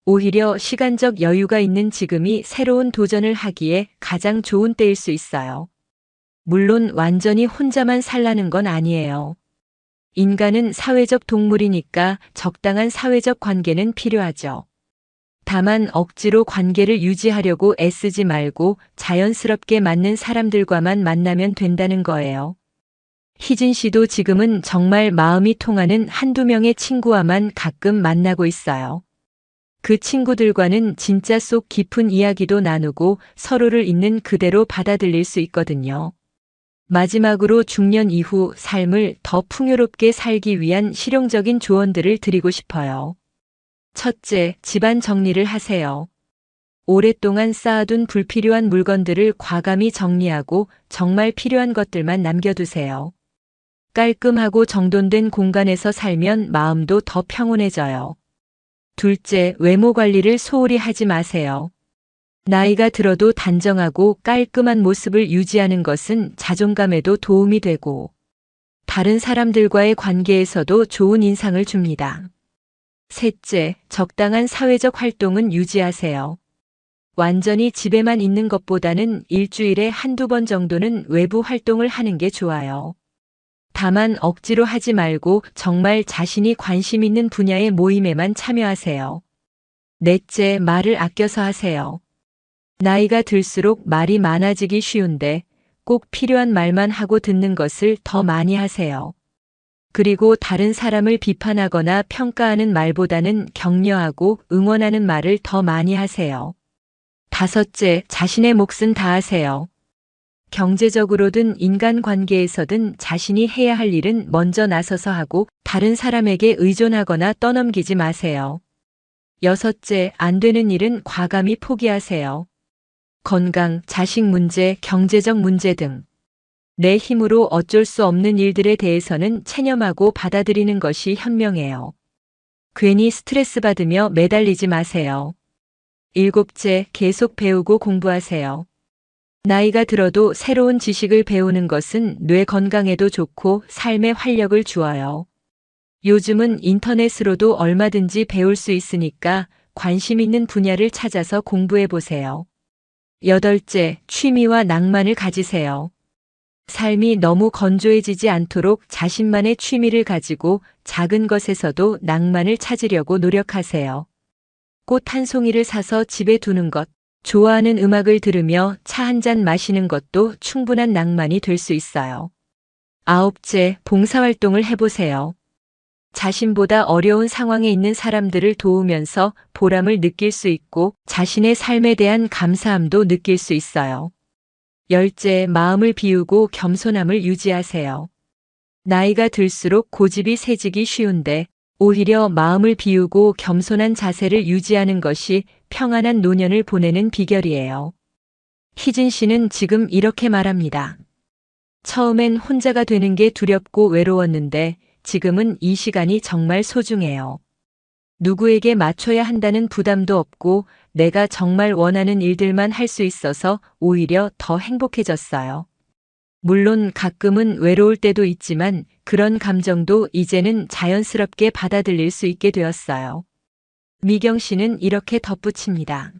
S1: 오히려 시간적 여유가 있는 지금이 새로운 도전을 하기에 가장 좋은 때일 수 있어요. 물론 완전히 혼자만 살라는 건 아니에요. 인간은 사회적 동물이니까 적당한 사회적 관계는 필요하죠. 다만 억지로 관계를 유지하려고 애쓰지 말고 자연스럽게 맞는 사람들과만 만나면 된다는 거예요. 희진 씨도 지금은 정말 마음이 통하는 한두 명의 친구와만 가끔 만나고 있어요. 그 친구들과는 진짜 속 깊은 이야기도 나누고 서로를 있는 그대로 받아들일 수 있거든요. 마지막으로 중년 이후 삶을 더 풍요롭게 살기 위한 실용적인 조언들을 드리고 싶어요. 첫째, 집안 정리를 하세요. 오랫동안 쌓아둔 불필요한 물건들을 과감히 정리하고 정말 필요한 것들만 남겨두세요. 깔끔하고 정돈된 공간에서 살면 마음도 더 평온해져요. 둘째, 외모 관리를 소홀히 하지 마세요. 나이가 들어도 단정하고 깔끔한 모습을 유지하는 것은 자존감에도 도움이 되고 다른 사람들과의 관계에서도 좋은 인상을 줍니다. 셋째, 적당한 사회적 활동은 유지하세요. 완전히 집에만 있는 것보다는 일주일에 한두 번 정도는 외부 활동을 하는 게 좋아요. 다만 억지로 하지 말고 정말 자신이 관심 있는 분야의 모임에만 참여하세요. 넷째, 말을 아껴서 하세요. 나이가 들수록 말이 많아지기 쉬운데 꼭 필요한 말만 하고 듣는 것을 더 많이 하세요. 그리고 다른 사람을 비판하거나 평가하는 말보다는 격려하고 응원하는 말을 더 많이 하세요. 5째, 자신의 몫은 다 하세요. 경제적으로든 인간관계에서든 자신이 해야 할 일은 먼저 나서서 하고 다른 사람에게 의존하거나 떠넘기지 마세요. 6째, 안 되는 일은 과감히 포기하세요. 건강, 자식 문제, 경제적 문제 등 내 힘으로 어쩔 수 없는 일들에 대해서는 체념하고 받아들이는 것이 현명해요. 괜히 스트레스 받으며 매달리지 마세요. 7째, 계속 배우고 공부하세요. 나이가 들어도 새로운 지식을 배우는 것은 뇌 건강에도 좋고 삶에 활력을 주어요. 요즘은 인터넷으로도 얼마든지 배울 수 있으니까 관심 있는 분야를 찾아서 공부해 보세요. 8째, 취미와 낭만을 가지세요. 삶이 너무 건조해지지 않도록 자신만의 취미를 가지고 작은 것에서도 낭만을 찾으려고 노력하세요. 꽃 한 송이를 사서 집에 두는 것, 좋아하는 음악을 들으며 차 한 잔 마시는 것도 충분한 낭만이 될 수 있어요. 9째, 봉사활동을 해보세요. 자신보다 어려운 상황에 있는 사람들을 도우면서 보람을 느낄 수 있고 자신의 삶에 대한 감사함도 느낄 수 있어요. 10째, 마음을 비우고 겸손함을 유지하세요. 나이가 들수록 고집이 세지기 쉬운데 오히려 마음을 비우고 겸손한 자세를 유지하는 것이 평안한 노년을 보내는 비결이에요. 희진 씨는 지금 이렇게 말합니다. 처음엔 혼자가 되는 게 두렵고 외로웠는데 지금은 이 시간이 정말 소중해요. 누구에게 맞춰야 한다는 부담도 없고 내가 정말 원하는 일들만 할 수 있어서 오히려 더 행복해졌어요. 물론 가끔은 외로울 때도 있지만 그런 감정도 이제는 자연스럽게 받아들일 수 있게 되었어요. 미경 씨는 이렇게 덧붙입니다.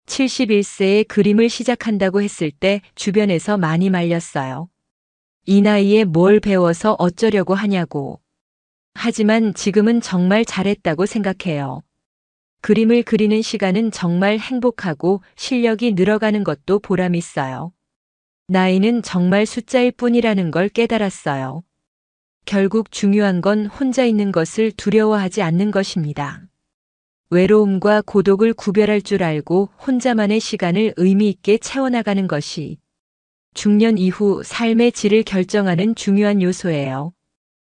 S1: 71세에 그림을 시작한다고 했을 때 주변에서 많이 말렸어요. 이 나이에 뭘 배워서 어쩌려고 하냐고. 하지만 지금은 정말 잘했다고 생각해요. 그림을 그리는 시간은 정말 행복하고 실력이 늘어가는 것도 보람 있어요. 나이는 정말 숫자일 뿐이라는 걸 깨달았어요. 결국 중요한 건 혼자 있는 것을 두려워하지 않는 것입니다. 외로움과 고독을 구별할 줄 알고 혼자만의 시간을 의미 있게 채워나가는 것이 중년 이후 삶의 질을 결정하는 중요한 요소예요.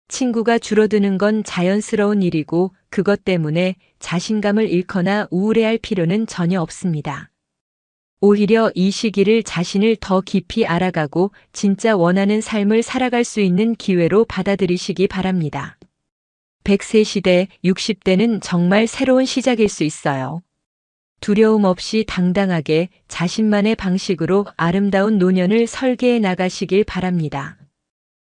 S1: 친구가 줄어드는 건 자연스러운 일이고 그것 때문에 자신감을 잃거나 우울해할 필요는 전혀 없습니다. 오히려 이 시기를 자신을 더 깊이 알아가고 진짜 원하는 삶을 살아갈 수 있는 기회로 받아들이시기 바랍니다. 100세 시대, 60대는 정말 새로운 시작일 수 있어요. 두려움 없이 당당하게 자신만의 방식으로 아름다운 노년을 설계해 나가시길 바랍니다.